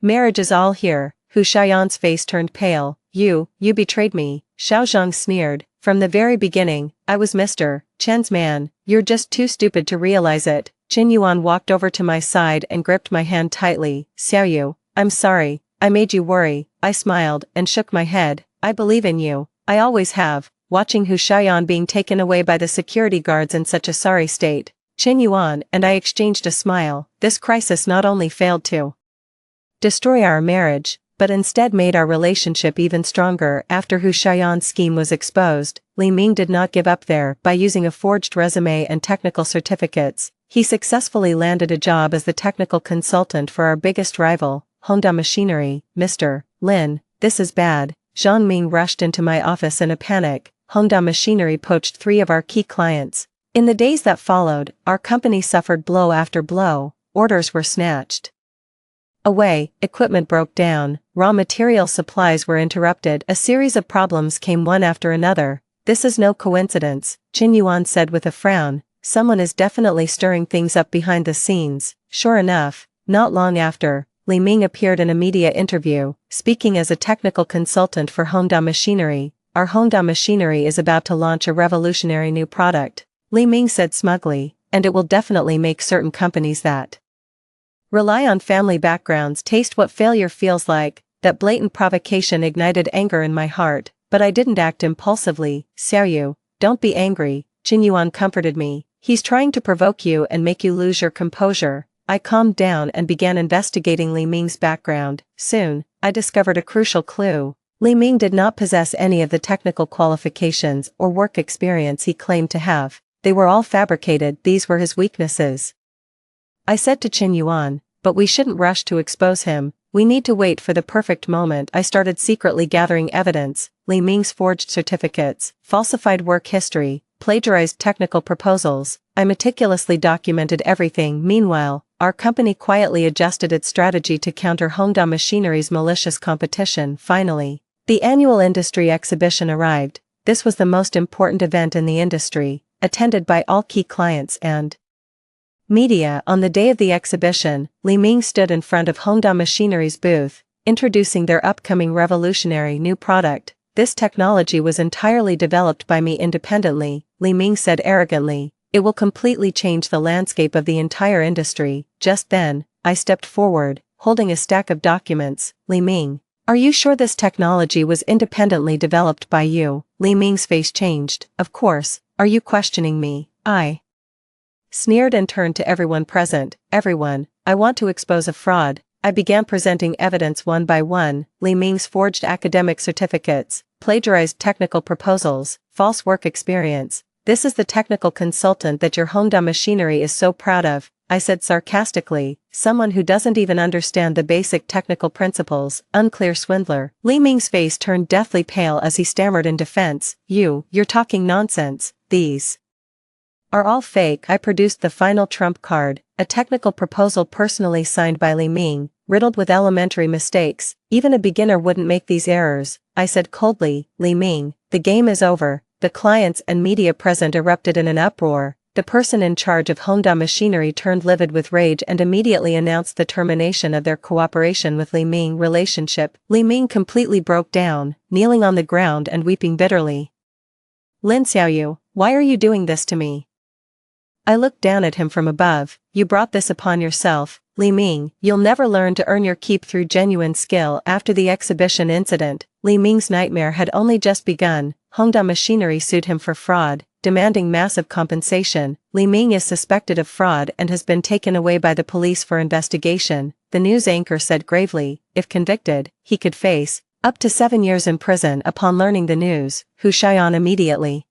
marriage is all here." Hu Xiaoyan's face turned pale. You betrayed me." Xiao Zhang sneered. "From the very beginning, I was Mr. Chen's man. You're just too stupid to realize it." Qin Yuan walked over to my side and gripped my hand tightly. "Xiaoyu, I'm sorry, I made you worry." I smiled and shook my head. "I believe in you. I always have." Watching Hu Xiaoyan being taken away by the security guards in such a sorry state, Qin Yuan and I exchanged a smile. This crisis not only failed to destroy our marriage, but instead made our relationship even stronger. After Hu Xiaoyan's scheme was exposed, Li Ming did not give up there. By using a forged resume and technical certificates, he successfully landed a job as the technical consultant for our biggest rival, Honda Machinery. Mr. Lin, this is bad. Zhang Ming rushed into my office in a panic. Honda Machinery poached 3 of our key clients. In the days that followed, our company suffered blow after blow. Orders were snatched away, equipment broke down, raw material supplies were interrupted. A series of problems came one after another. This is no coincidence, Qin Yuan said with a frown. Someone is definitely stirring things up behind the scenes. Sure enough, not long after, Li Ming appeared in a media interview, speaking as a technical consultant for Honda Machinery. Our Honda Machinery is about to launch a revolutionary new product, Li Ming said smugly, and it will definitely make certain companies that rely on family backgrounds taste what failure feels like. That blatant provocation ignited anger in my heart, but I didn't act impulsively. Xiaoyu, don't be angry, Qin Yuan comforted me. He's trying to provoke you and make you lose your composure. I calmed down and began investigating Li Ming's background. Soon, I discovered a crucial clue. Li Ming did not possess any of the technical qualifications or work experience he claimed to have. They were all fabricated. These were his weaknesses. I said to Qin Yuan, but we shouldn't rush to expose him. We need to wait for the perfect moment. I started secretly gathering evidence. Li Ming's forged certificates, falsified work history, plagiarized technical proposals. I meticulously documented everything. Meanwhile, our company quietly adjusted its strategy to counter Honda Machinery's malicious competition. Finally, the annual industry exhibition arrived. This was the most important event in the industry, attended by all key clients and media. On the day of the exhibition, Li Ming stood in front of Honda Machinery's booth, introducing their upcoming revolutionary new product. This technology was entirely developed by me independently, Li Ming said arrogantly. It will completely change the landscape of the entire industry. Just then, I stepped forward, holding a stack of documents. Li Ming, are you sure this technology was independently developed by you? Li Ming's face changed. Of course, are you questioning me? I sneered and turned to everyone present. Everyone, I want to expose a fraud. I began presenting evidence one by one. Li Ming's forged academic certificates, plagiarized technical proposals, false work experience. This is the technical consultant that your Honda Machinery is so proud of, I said sarcastically. Someone who doesn't even understand the basic technical principles, unclear swindler. Li Ming's face turned deathly pale as he stammered in defense. You're talking nonsense. These are all fake. I produced the final trump card, a technical proposal personally signed by Li Ming, riddled with elementary mistakes. Even a beginner wouldn't make these errors, I said coldly. Li Ming, the game is over. The clients and media present erupted in an uproar. The person in charge of Honda Machinery turned livid with rage and immediately announced the termination of their cooperation with Li Ming relationship. Li Ming completely broke down, kneeling on the ground and weeping bitterly. Lin Xiaoyu, why are you doing this to me? I looked down at him from above. You brought this upon yourself, Li Ming. You'll never learn to earn your keep through genuine skill. After the exhibition incident, Li Ming's nightmare had only just begun. Honda Machinery sued him for fraud, demanding massive compensation. Li Ming is suspected of fraud and has been taken away by the police for investigation, the news anchor said gravely. If convicted, he could face up to 7 years in prison. Upon learning the news, Hu Xiaoyan immediately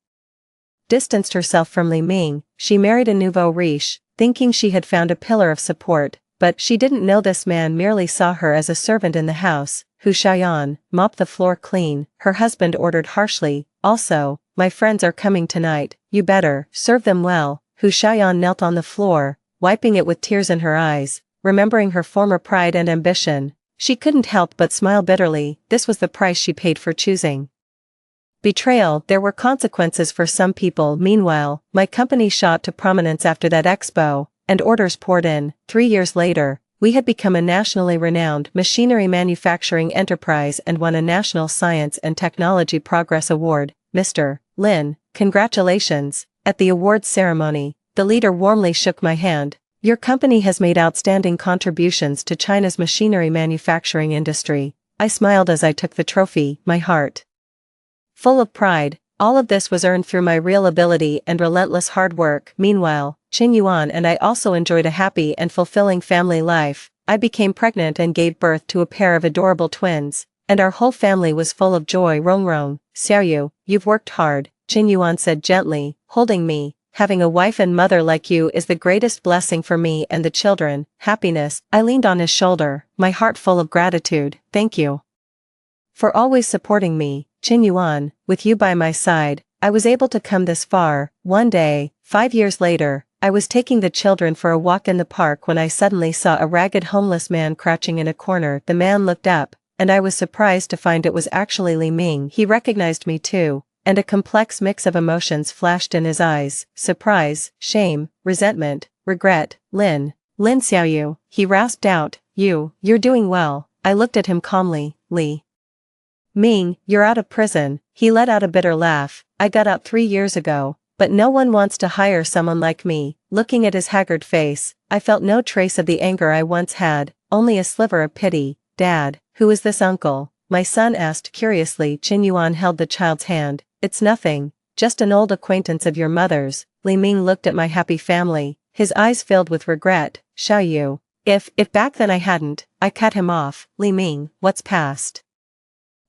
distanced herself from Li Ming. She married a nouveau riche, thinking she had found a pillar of support, but she didn't know this man merely saw her as a servant in the house. Hu Xiaoyan, mop the floor clean, her husband ordered harshly. Also, my friends are coming tonight, you better serve them well. Hu Xiaoyan knelt on the floor, wiping it with tears in her eyes, remembering her former pride and ambition. She couldn't help but smile bitterly. This was the price she paid for choosing betrayal. There were consequences for some people. Meanwhile, my company shot to prominence after that expo, and orders poured in. 3 years later, we had become a nationally renowned machinery manufacturing enterprise and won a National Science and Technology Progress Award. Mr. Lin, congratulations. At the awards ceremony, the leader warmly shook my hand. Your company has made outstanding contributions to China's machinery manufacturing industry. I smiled as I took the trophy, my heart full of pride. All of this was earned through my real ability and relentless hard work. Meanwhile, Qin Yuan and I also enjoyed a happy and fulfilling family life. I became pregnant and gave birth to a pair of adorable twins, and our whole family was full of joy. Rongrong, Xiaoyu, you've worked hard, Qin Yuan said gently, holding me. Having a wife and mother like you is the greatest blessing for me and the children. Happiness. I leaned on his shoulder, my heart full of gratitude. Thank you for always supporting me, Qin Yuan. With you by my side, I was able to come this far. One day, 5 years later, I was taking the children for a walk in the park when I suddenly saw a ragged homeless man crouching in a corner. The man looked up, and I was surprised to find it was actually Li Ming. He recognized me too, and a complex mix of emotions flashed in his eyes: surprise, shame, resentment, regret. Lin Xiaoyu, he rasped out, you're doing well. I looked at him calmly. Li Ming, you're out of prison. He let out a bitter laugh. I got out 3 years ago, but no one wants to hire someone like me. Looking at his haggard face, I felt no trace of the anger I once had, only a sliver of pity. Dad, who is this uncle? My son asked curiously. Qin Yuan held the child's hand. It's nothing, just an old acquaintance of your mother's. Li Ming looked at my happy family, his eyes filled with regret. Xiaoyu, if back then I hadn't, I cut him off. Li Ming, what's past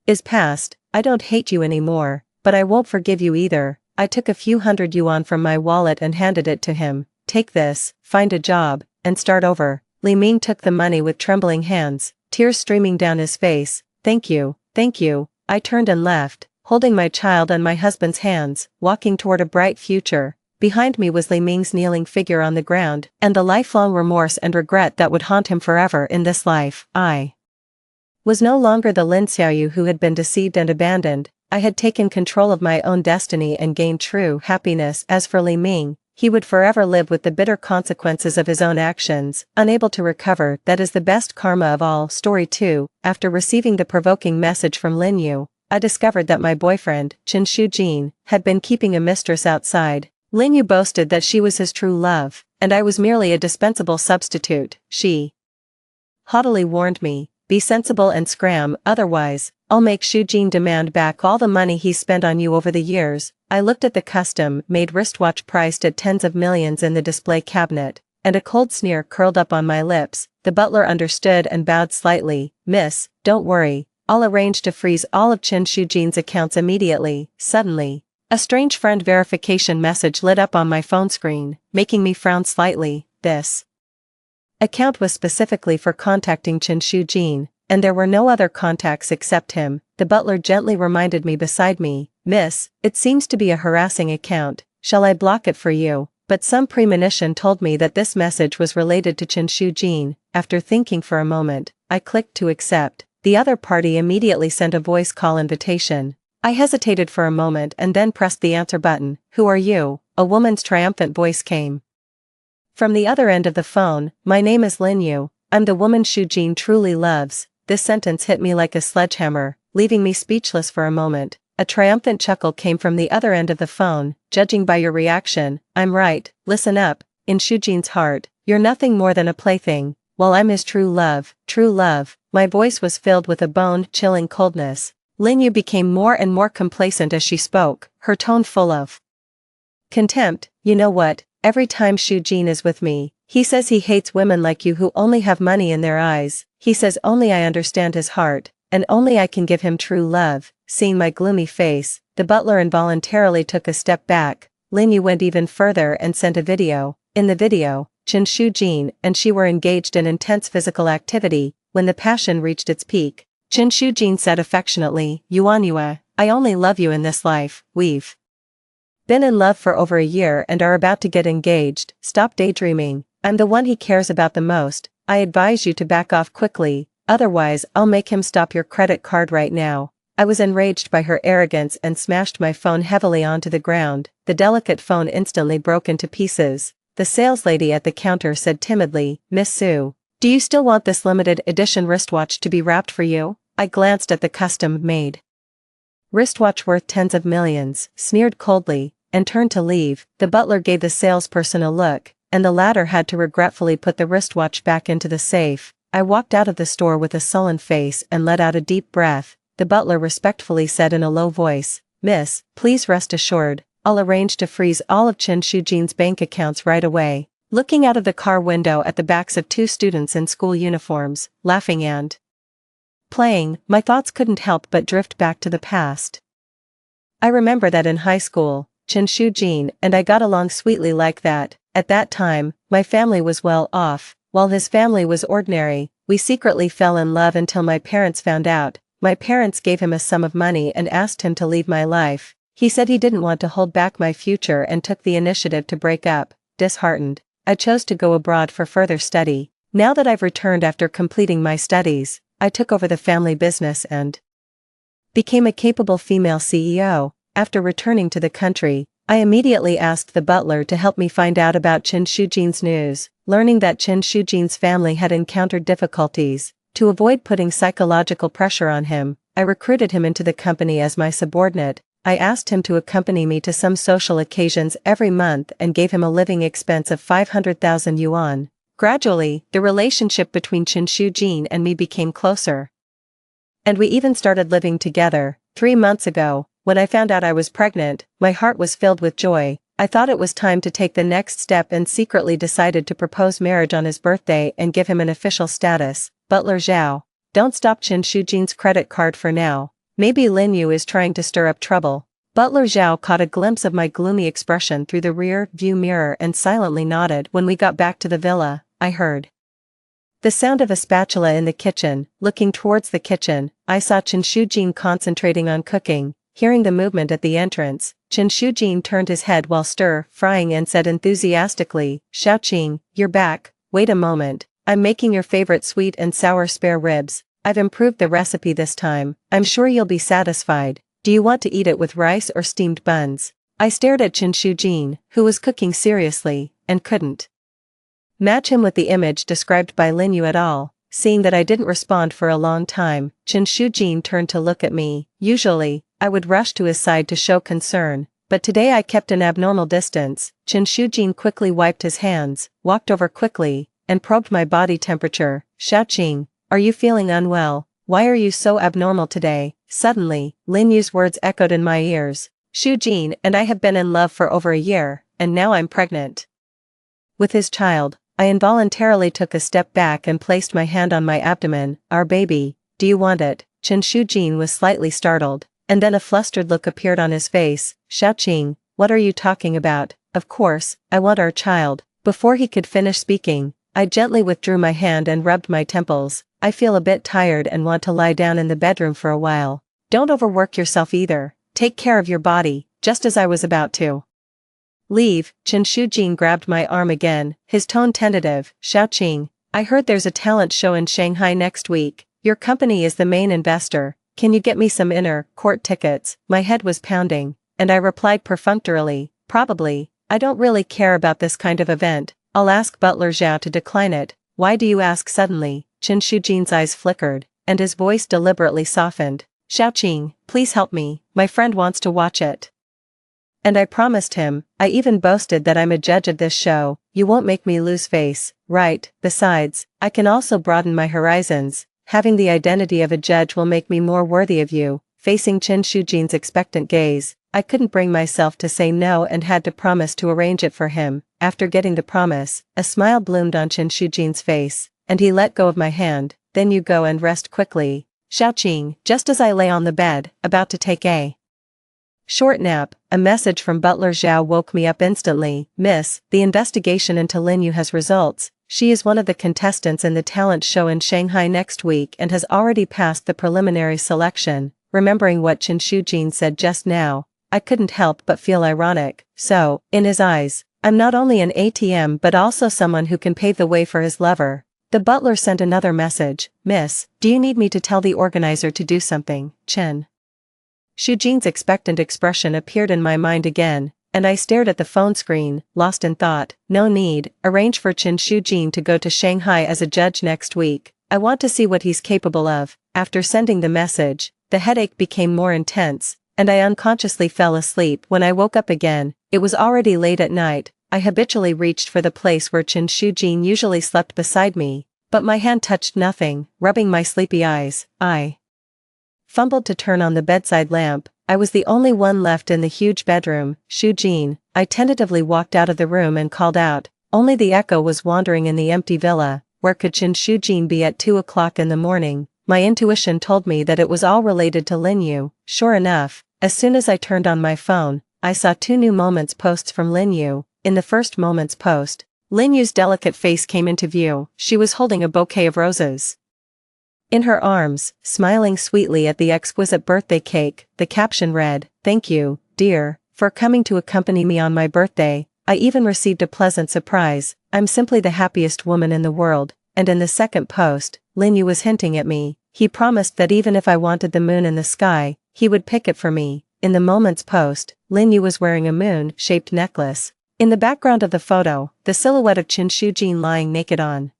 is past. I don't hate you anymore, but I won't forgive you either. I took a few hundred yuan from my wallet and handed it to him. Take this, find a job, and start over. Li Ming took the money with trembling hands, tears streaming down his face. Thank you. I turned and left, holding my child and my husband's hands, walking toward a bright future. Behind me was Li Ming's kneeling figure on the ground, and the lifelong remorse and regret that would haunt him forever in this life. I was no longer the Lin Xiaoyu who had been deceived and abandoned. I had taken control of my own destiny and gained true happiness. As for Li Ming, he would forever live with the bitter consequences of his own actions, unable to recover. That is the best karma of all. Story 2. After receiving the provoking message from Lin Yu, I discovered that my boyfriend, Chen Shujin, had been keeping a mistress outside. Lin Yu boasted that she was his true love, and I was merely a dispensable substitute. She haughtily warned me, be sensible and scram, otherwise, I'll make Shujin demand back all the money he spent on you over the years. I looked at the custom-made wristwatch priced at tens of millions in the display cabinet, and a cold sneer curled up on my lips. The butler understood and bowed slightly. Miss, don't worry, I'll arrange to freeze all of Chen Shujin's accounts immediately. Suddenly, a strange friend verification message lit up on my phone screen, making me frown slightly. This account was specifically for contacting Chen Shujin, and there were no other contacts except him. The butler gently reminded me beside me, Miss, it seems to be a harassing account. Shall I block it for you? But some premonition told me that this message was related to Chen Shujin. After thinking for a moment, I clicked to accept. The other party immediately sent a voice call invitation. I hesitated for a moment and then pressed the answer button. Who are you? A woman's triumphant voice came from the other end of the phone. My name is Lin Yu. I'm the woman Shujin truly loves. This sentence hit me like a sledgehammer, leaving me speechless for a moment. A triumphant chuckle came from the other end of the phone. Judging by your reaction, I'm right. Listen up. In Shujin's heart, you're nothing more than a plaything, while I'm his true love. True love. My voice was filled with a bone-chilling coldness. Lin Yu became more and more complacent as she spoke, her tone full of contempt. You know what? Every time Shujin is with me, he says he hates women like you who only have money in their eyes. He says only I understand his heart, and only I can give him true love. Seeing my gloomy face, the butler involuntarily took a step back. Lin Yu went even further and sent a video. In the video, Chen Shujin and she were engaged in intense physical activity. When the passion reached its peak, Chen Shujin said affectionately, Yuan Yue, I only love you in this life. We've been in love for over a year and are about to get engaged. Stop daydreaming. I'm the one he cares about the most. I advise you to back off quickly, otherwise I'll make him stop your credit card right now. I was enraged by her arrogance and smashed my phone heavily onto the ground. The delicate phone instantly broke into pieces. The saleslady at the counter said timidly, Miss Su, do you still want this limited edition wristwatch to be wrapped for you? I glanced at the custom-made wristwatch worth tens of millions, sneered coldly, and turned to leave. The butler gave the salesperson a look, and the latter had to regretfully put the wristwatch back into the safe. I walked out of the store with a sullen face and let out a deep breath. The butler respectfully said in a low voice, Miss, please rest assured, I'll arrange to freeze all of Chen Shujin's bank accounts right away. looking out of the car window at the backs of two students in school uniforms, laughing and playing, my thoughts couldn't help but drift back to the past. I remember that in high school, Chen Shujin and I got along sweetly like that. At that time, my family was well off, while his family was ordinary. We secretly fell in love until my parents found out. My parents gave him a sum of money and asked him to leave my life. He said he didn't want to hold back my future and took the initiative to break up. Disheartened, I chose to go abroad for further study. Now that I've returned after completing my studies, I took over the family business and became a capable female CEO. After returning to the country, I immediately asked the butler to help me find out about Chen Shujin's news. Learning that Chen Shujin's family had encountered difficulties, to avoid putting psychological pressure on him, I recruited him into the company as my subordinate. I asked him to accompany me to some social occasions every month and gave him a living expense of 500,000 yuan. Gradually, the relationship between Chen Shujin and me became closer. And we even started living together. 3 months ago, when I found out I was pregnant, my heart was filled with joy. I thought it was time to take the next step and secretly decided to propose marriage on his birthday and give him an official status. Butler Zhao, don't stop Chen Shujin's credit card for now. Maybe Lin Yu is trying to stir up trouble. Butler Zhao caught a glimpse of my gloomy expression through the rear view mirror and silently nodded. When we got back to the villa, I heard the sound of a spatula in the kitchen. Looking towards the kitchen, I saw Chen Shujin concentrating on cooking. Hearing the movement at the entrance, Chen Shujin turned his head while stir-frying and said enthusiastically, "Xiaoqing, you're back. Wait a moment, I'm making your favorite sweet and sour spare ribs. I've improved the recipe this time. I'm sure you'll be satisfied. Do you want to eat it with rice or steamed buns?" I stared at Chen Shujin, who was cooking seriously, and couldn't match him with the image described by Lin Yu at all. Seeing that I didn't respond for a long time, Chen Shujin turned to look at me. Usually, I would rush to his side to show concern, but today I kept an abnormal distance. Chen Shujin quickly wiped his hands, walked over quickly, and probed my body temperature. "Xiaoqing, are you feeling unwell? Why are you so abnormal today?" Suddenly, Lin Yu's words echoed in my ears. "Shujin and I have been in love for over a year, and now I'm pregnant with his child." I involuntarily took a step back and placed my hand on my abdomen. "Our baby, do you want it?" Chen Shujin was slightly startled, and then a flustered look appeared on his face. "Xiaoqing, what are you talking about?" "Of course, I want our child." Before he could finish speaking, I gently withdrew my hand and rubbed my temples. "I feel a bit tired and want to lie down in the bedroom for a while." "Don't overwork yourself either. Take care of your body." Just as I was about to leave, Chen Shujin grabbed my arm again, his tone tentative. "Xiaoqing, I heard there's a talent show in Shanghai next week. Your company is the main investor. Can you get me some inner-court tickets?" My head was pounding, and I replied perfunctorily, "Probably. I don't really care about this kind of event. I'll ask Butler Zhao to decline it." "Why do you ask suddenly?" Chen Shujin's eyes flickered, and his voice deliberately softened. "Xiaoqing, please help me. My friend wants to watch it." And I promised him. I even boasted that I'm a judge of this show. "You won't make me lose face, right? Besides, I can also broaden my horizons. Having the identity of a judge will make me more worthy of you." Facing Chen Shujin's expectant gaze, I couldn't bring myself to say no and had to promise to arrange it for him. After getting the promise, a smile bloomed on Chen Shujin's face, and he let go of my hand. "Then you go and rest quickly." Xiaoqing, just as I lay on the bed, about to take a short nap, a message from Butler Zhao woke me up instantly. "Miss, the investigation into Lin Yu has results. She is one of the contestants in the talent show in Shanghai next week and has already passed the preliminary selection." Remembering what Chen Shujin said just now, I couldn't help but feel ironic. So, in his eyes, I'm not only an ATM but also someone who can pave the way for his lover. The butler sent another message. "Miss, do you need me to tell the organizer to do something?" Chen Shujin's expectant expression appeared in my mind again, and I stared at the phone screen, lost in thought. "No need. Arrange for Chen Shujin to go to Shanghai as a judge next week. I want to see what he's capable of." After sending the message, the headache became more intense, and I unconsciously fell asleep. When I woke up again, it was already late at night. I habitually reached for the place where Chen Shujin usually slept beside me, but my hand touched nothing. Rubbing my sleepy eyes, I fumbled to turn on the bedside lamp. I was the only one left in the huge bedroom. "Shujin." I tentatively walked out of the room and called out, Only the echo was wandering in the empty villa. Where could Chen Shujin be at 2 o'clock in the morning? My intuition told me that it was all related to Lin Yu. Sure enough, as soon as I turned on my phone, I saw 2 new Moments posts from Lin Yu. In the first Moments post, Lin Yu's delicate face came into view. She was holding a bouquet of roses in her arms, smiling sweetly at the exquisite birthday cake. The caption read, "Thank you, dear, for coming to accompany me on my birthday. I even received a pleasant surprise. I'm simply the happiest woman in the world." And in the second post, Lin Yu was hinting at me. He promised that even if I wanted the moon in the sky, he would pick it for me. In the Moments post, Lin Yu was wearing a moon-shaped necklace. In the background of the photo, the silhouette of Chen Shujin lying naked on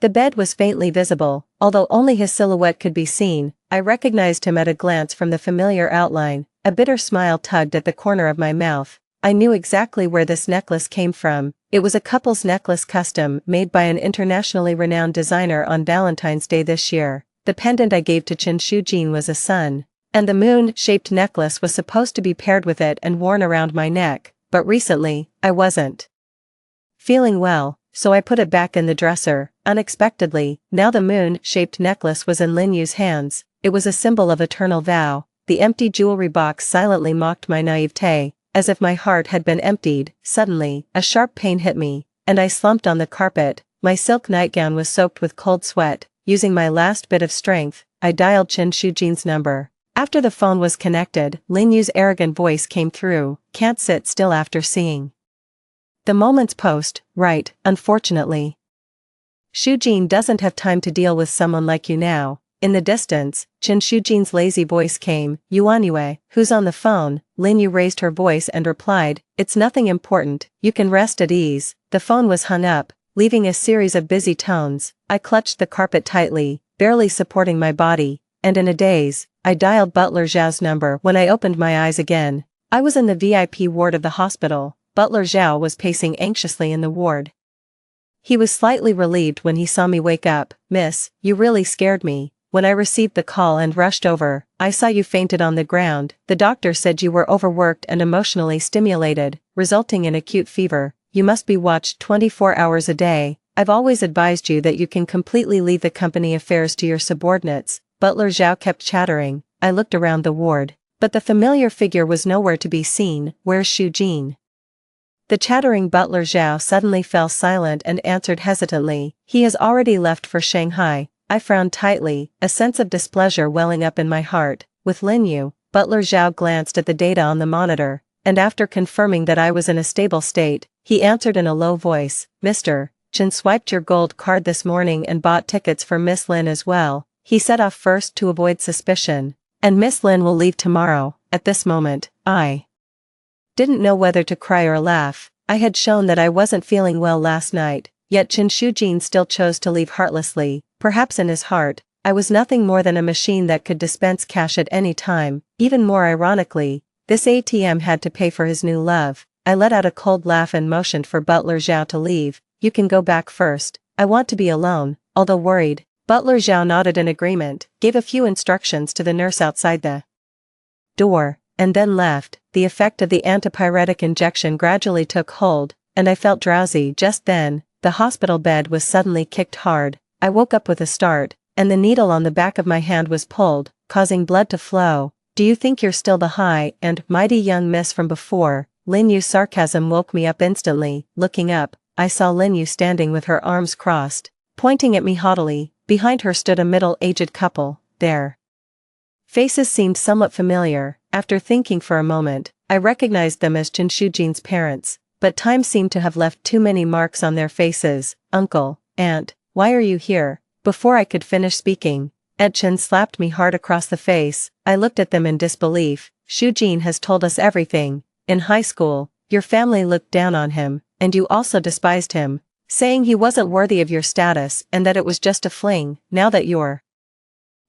the bed was faintly visible. Although only his silhouette could be seen, I recognized him at a glance from the familiar outline. A bitter smile tugged at the corner of my mouth. I knew exactly where this necklace came from. It was a couple's necklace custom made by an internationally renowned designer on Valentine's Day this year. The pendant I gave to Chen Shujin was a sun, and the moon-shaped necklace was supposed to be paired with it and worn around my neck, but recently, I wasn't feeling well, so I put it back in the dresser. Unexpectedly, now the moon-shaped necklace was in Lin Yu's hands. It was a symbol of eternal vow. The empty jewelry box silently mocked my naivete, as if my heart had been emptied. Suddenly, a sharp pain hit me, and I slumped on the carpet. My silk nightgown was soaked with cold sweat. Using my last bit of strength, I dialed Chen Shujin's number. After the phone was connected, Lin Yu's arrogant voice came through. "Can't sit still after seeing the Moments post, right? Unfortunately, Shujin doesn't have time to deal with someone like you now." In the distance, Chen Shujin's lazy voice came. "Yuanyue, who's on the phone?" Lin Yu raised her voice and replied, "It's nothing important, you can rest at ease." The phone was hung up, leaving a series of busy tones. I clutched the carpet tightly, barely supporting my body, and in a daze, I dialed Butler Zhao's number. When I opened my eyes again, I was in the VIP ward of the hospital. Butler Zhao was pacing anxiously in the ward. He was slightly relieved when he saw me wake up. "Miss, you really scared me. When I received the call and rushed over, I saw you fainted on the ground. The doctor said you were overworked and emotionally stimulated, resulting in acute fever. You must be watched 24 hours a day. I've always advised you that you can completely leave the company affairs to your subordinates." Butler Zhao kept chattering. I looked around the ward, but the familiar figure was nowhere to be seen. "Where's Shujin?" The chattering Butler Zhao suddenly fell silent and answered hesitantly, "He has already left for Shanghai." I frowned tightly, a sense of displeasure welling up in my heart. With Lin Yu, Butler Zhao glanced at the data on the monitor, and after confirming that I was in a stable state, he answered in a low voice, "Mr. Chen swiped your gold card this morning and bought tickets for Miss Lin as well. He set off first to avoid suspicion, and Miss Lin will leave tomorrow." At this moment, I didn't know whether to cry or laugh. I had shown that I wasn't feeling well last night, yet Chen Shujin still chose to leave heartlessly. Perhaps in his heart, I was nothing more than a machine that could dispense cash at any time. Even more ironically, this ATM had to pay for his new love. I let out a cold laugh and motioned for Butler Zhao to leave. "You can go back first. I want to be alone." Although worried, Butler Zhao nodded in agreement, gave a few instructions to the nurse outside the door, and then left. The effect of the antipyretic injection gradually took hold, and I felt drowsy. Just then, the hospital bed was suddenly kicked hard. I woke up with a start, and the needle on the back of my hand was pulled, causing blood to flow. "Do you think you're still the high and mighty young miss from before?" Lin Yu's sarcasm woke me up instantly. Looking up, I saw Lin Yu standing with her arms crossed, pointing at me haughtily. Behind her stood a middle-aged couple. Their faces seemed somewhat familiar. After thinking for a moment, I recognized them as Chen Shujin's parents, but time seemed to have left too many marks on their faces. "Uncle, Aunt, why are you here?" Before I could finish speaking, Aunt Chen slapped me hard across the face. I looked at them in disbelief. "Shujin has told us everything. In high school, your family looked down on him, and you also despised him, saying he wasn't worthy of your status and that it was just a fling. Now that your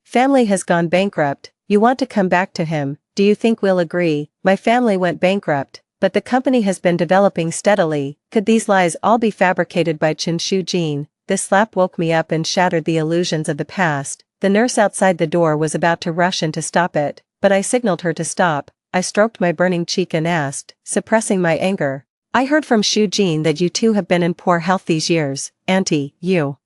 family has gone bankrupt, you want to come back to him. Do you think we'll agree? My family went bankrupt, but the company has been developing steadily. Could these lies all be fabricated by Chen Shujin?" This slap woke me up and shattered the illusions of the past. The nurse outside the door was about to rush in to stop it, but I signaled her to stop. I stroked my burning cheek and asked, suppressing my anger, I heard from Shu Jin that you two have been in poor health these years, Auntie, you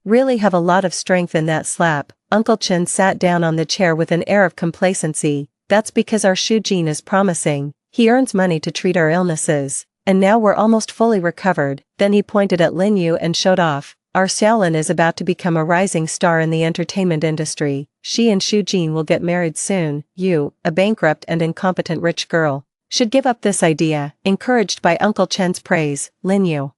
really have a lot of strength in that slap. Uncle Chen sat down on the chair with an air of complacency. That's because our Shu Jin is promising. He earns money to treat our illnesses, and now we're almost fully recovered. Then he pointed at Lin Yu and showed off. Our Xiaolin is about to become a rising star in the entertainment industry. She and Shu Jin will get married soon. You, a bankrupt and incompetent rich girl, should give up this idea. Encouraged by Uncle Chen's praise, Lin Yu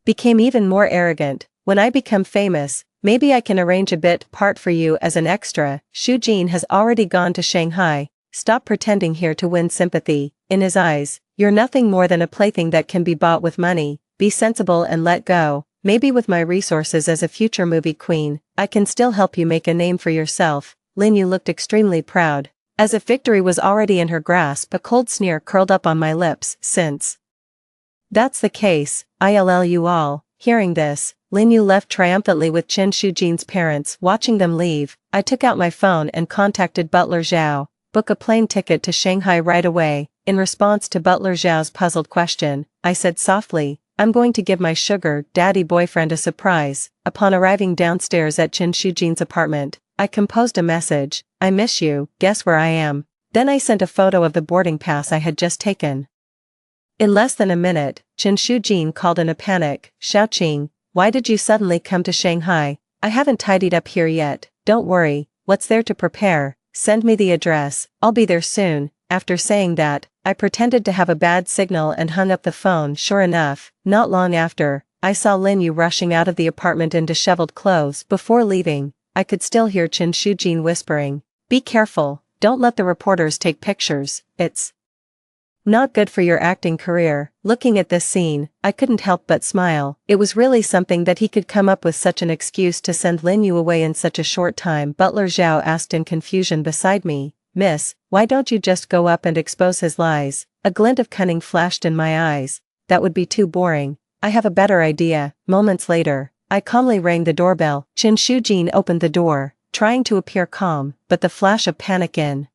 became even more arrogant. When I become famous, maybe I can arrange a bit part for you as an extra. Shu Jin has already gone to Shanghai. Stop pretending here to win sympathy. In his eyes, you're nothing more than a plaything that can be bought with money. Be sensible and let go. Maybe with my resources as a future movie queen, I can still help you make a name for yourself. Lin Yu looked extremely proud. As if victory was already in her grasp, a cold sneer curled up on my lips. Since that's the case, I'll you all. Hearing this, Lin Yu left triumphantly with Chen Shujin's parents. Watching them leave, I took out my phone and contacted Butler Zhao. Book a plane ticket to Shanghai right away. In response to Butler Zhao's puzzled question, I said softly, I'm going to give my sugar daddy boyfriend a surprise. Upon arriving downstairs at Chen Shujin's apartment, I composed a message. I miss you, guess where I am. Then I sent a photo of the boarding pass I had just taken. In less than a minute, Chen Shujin called in a panic. Xiaoqing, why did you suddenly come to Shanghai? I haven't tidied up here yet. Don't worry, what's there to prepare? Send me the address, I'll be there soon. After saying that, I pretended to have a bad signal and hung up the phone. Sure enough, not long after, I saw Lin Yu rushing out of the apartment in disheveled clothes. Before leaving, I could still hear Chen Shujin whispering, be careful, don't let the reporters take pictures, it's not good for your acting career. Looking at this scene, I couldn't help but smile. It was really something that he could come up with such an excuse to send Lin Yu away in such a short time. Butler Zhao asked in confusion beside me, Miss, why don't you just go up and expose his lies? A glint of cunning flashed in my eyes. That would be too boring. I have a better idea. Moments later, I calmly rang the doorbell. Chen Shujin opened the door, trying to appear calm, but the flash of panic in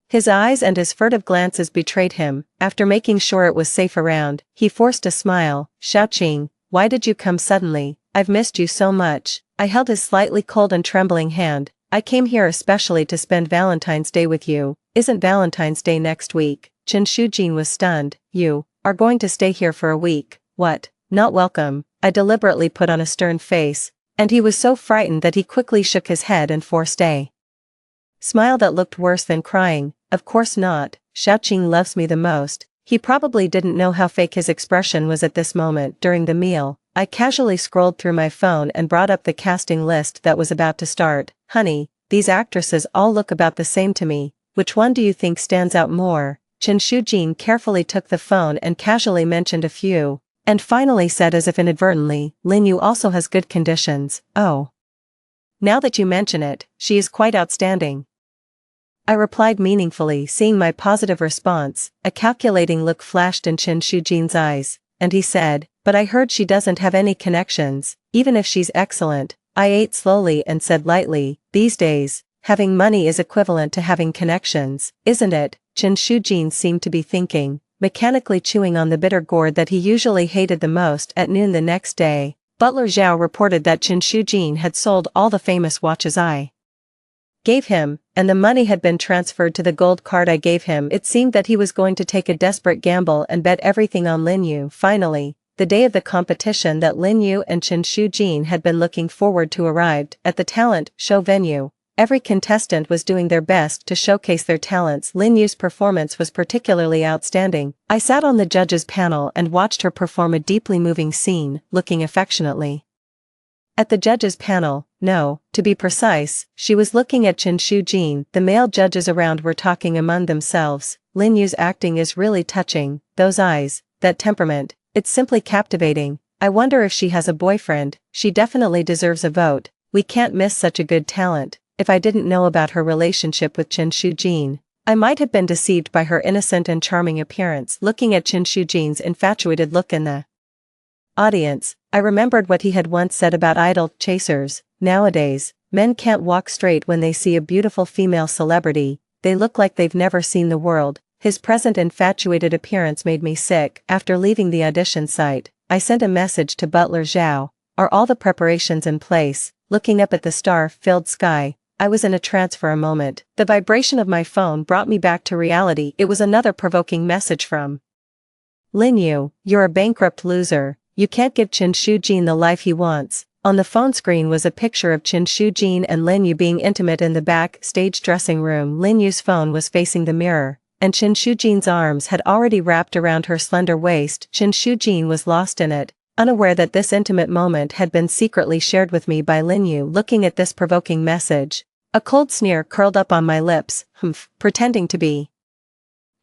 his eyes and his furtive glances betrayed him. After making sure it was safe around, he forced a smile. Xiaoqing, why did you come suddenly? I've missed you so much. I held his slightly cold and trembling hand. I came here especially to spend Valentine's Day with you. Isn't Valentine's Day next week? Chen Shujin was stunned. You are going to stay here for a week. What? Not welcome. I deliberately put on a stern face, and he was so frightened that he quickly shook his head and forced a smile that looked worse than crying. Of course not. Xiaoqing loves me the most. He probably didn't know how fake his expression was at this moment. During the meal, I casually scrolled through my phone and brought up the casting list that was about to start. Honey, these actresses all look about the same to me. Which one do you think stands out more? Chen Shujin carefully took the phone and casually mentioned a few, and finally said as if inadvertently, Lin Yu also has good conditions. Oh. Now that you mention it, she is quite outstanding. I replied meaningfully, seeing my positive response. A calculating look flashed in Chen Shujin's eyes, and he said, but I heard she doesn't have any connections. Even if she's excellent. I ate slowly and said lightly, these days, having money is equivalent to having connections, isn't it? Chen Shujin seemed to be thinking, mechanically chewing on the bitter gourd that he usually hated the most. At noon the next day, Butler Zhao reported that Chen Shujin had sold all the famous watches I gave him, and the money had been transferred to the gold card I gave him. It seemed that he was going to take a desperate gamble and bet everything on Lin Yu. Finally, the day of the competition that Lin Yu and Chen Shujin had been looking forward to arrived. At the talent show venue, every contestant was doing their best to showcase their talents. Lin Yu's performance was particularly outstanding. I sat on the judges' panel and watched her perform a deeply moving scene, looking affectionately at the judges' panel. No, to be precise, she was looking at Chen Shujin. The male judges around were talking among themselves. Lin Yu's acting is really touching. Those eyes, that temperament, it's simply captivating. I wonder if she has a boyfriend. She definitely deserves a vote. We can't miss such a good talent. If I didn't know about her relationship with Chen Shujin, I might have been deceived by her innocent and charming appearance. Looking at Chen Shujin's infatuated look in the audience, I remembered what he had once said about idol chasers. Nowadays, men can't walk straight when they see a beautiful female celebrity. They look like they've never seen the world. His present infatuated appearance made me sick. After leaving the audition site, I sent a message to Butler Zhao. Are all the preparations in place? Looking up at the star-filled sky, I was in a trance for a moment. The vibration of my phone brought me back to reality. It was another provoking message from Lin Yu. You're a bankrupt loser. You can't give Chen Shujin the life he wants. On the phone screen was a picture of Chen Shujin and Lin Yu being intimate in the backstage dressing room. Lin Yu's phone was facing the mirror, and Chen Shujin's arms had already wrapped around her slender waist. Chen Shujin was lost in it, unaware that this intimate moment had been secretly shared with me by Lin Yu. Looking at this provoking message, a cold sneer curled up on my lips. Pretending to be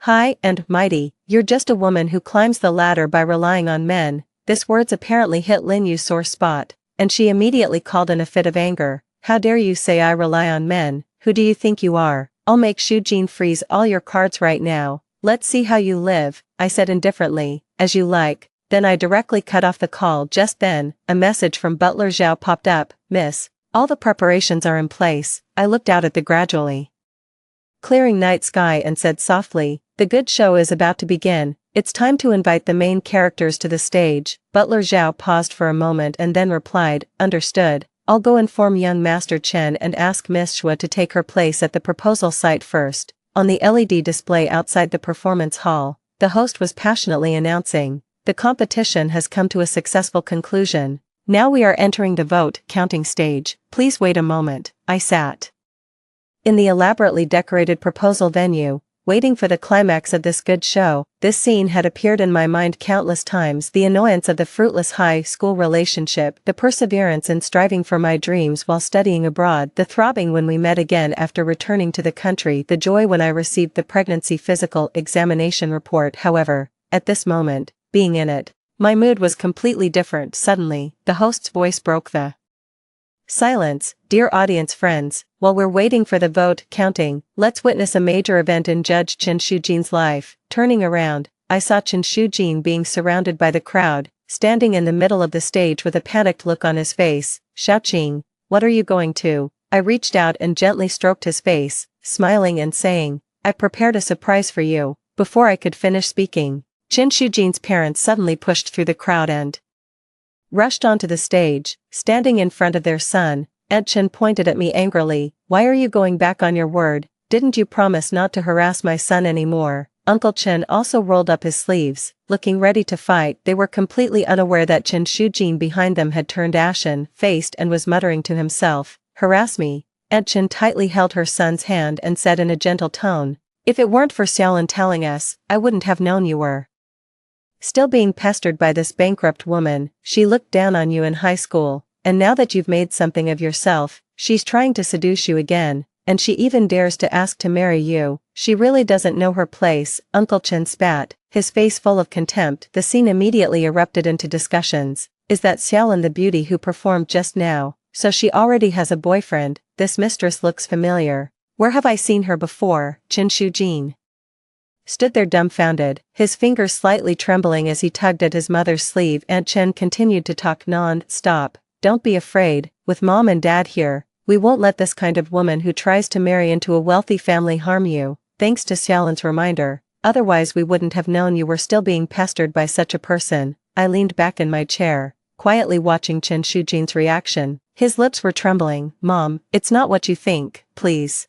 high and mighty, you're just a woman who climbs the ladder by relying on men. This words apparently hit Lin Yu's sore spot, and she immediately called in a fit of anger. How dare you say I rely on men? Who do you think you are? I'll make Shujin freeze all your cards right now. Let's see how you live, I said indifferently. As you like. Then I directly cut off the call. Just then, a message from Butler Zhao popped up. Miss, all the preparations are in place. I looked out at the gradually clearing night sky and said softly, the good show is about to begin. It's time to invite the main characters to the stage. Butler Zhao paused for a moment and then replied, understood. I'll go inform young Master Chen and ask Miss Shua to take her place at the proposal site first. On the LED display outside the performance hall, the host was passionately announcing, the competition has come to a successful conclusion. Now we are entering the vote counting stage. Please wait a moment. I sat in the elaborately decorated proposal venue, waiting for the climax of this good show. This scene had appeared in my mind countless times. The annoyance of the fruitless high school relationship, the perseverance in striving for my dreams while studying abroad, the throbbing when we met again after returning to the country, the joy when I received the pregnancy physical examination report. However, at this moment, being in it, my mood was completely different. Suddenly, the host's voice broke the silence. Dear audience friends, while we're waiting for the vote counting, let's witness a major event in Judge Chen Shujin's life. Turning around, I saw Chen Shujin being surrounded by the crowd, standing in the middle of the stage with a panicked look on his face. Xiaoqing, what are you going to? I reached out and gently stroked his face, smiling and saying, I prepared a surprise for you. Before I could finish speaking, Chen Shujin's parents suddenly pushed through the crowd and rushed onto the stage. Standing in front of their son, Aunt Chen pointed at me angrily. Why are you going back on your word? Didn't you promise not to harass my son anymore? Uncle Chen also rolled up his sleeves, looking ready to fight. They were completely unaware that Chen Shujin behind them had turned ashen-faced and was muttering to himself, harass me. Aunt Chen tightly held her son's hand and said in a gentle tone, if it weren't for Xiaolin telling us, I wouldn't have known you were still being pestered by this bankrupt woman. She looked down on you in high school, and now that you've made something of yourself, she's trying to seduce you again, and she even dares to ask to marry you. She really doesn't know her place. Uncle Chen spat, his face full of contempt. The scene immediately erupted into discussions. Is that Xiaolin the beauty who performed just now? So she already has a boyfriend. This mistress looks familiar. Where have I seen her before? Chen Shujin stood there dumbfounded, his fingers slightly trembling as he tugged at his mother's sleeve. Aunt Chen continued to talk non-stop. Don't be afraid, with mom and dad here, we won't let this kind of woman who tries to marry into a wealthy family harm you, thanks to Xiaolin's reminder, otherwise we wouldn't have known you were still being pestered by such a person. I leaned back in my chair, quietly watching Chen Shujin's reaction. His lips were trembling. Mom, it's not what you think, please.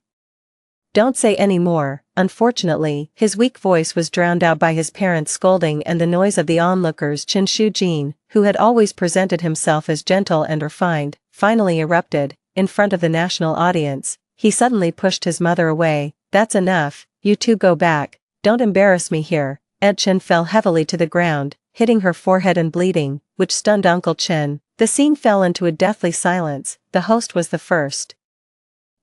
Don't say any more. Unfortunately, his weak voice was drowned out by his parents' scolding and the noise of the onlookers. Chen Shujin, who had always presented himself as gentle and refined, finally erupted, in front of the national audience. He suddenly pushed his mother away. That's enough, you two go back, don't embarrass me here. Aunt Chen fell heavily to the ground, hitting her forehead and bleeding, which stunned Uncle Chen. The scene fell into a deathly silence. The host was the first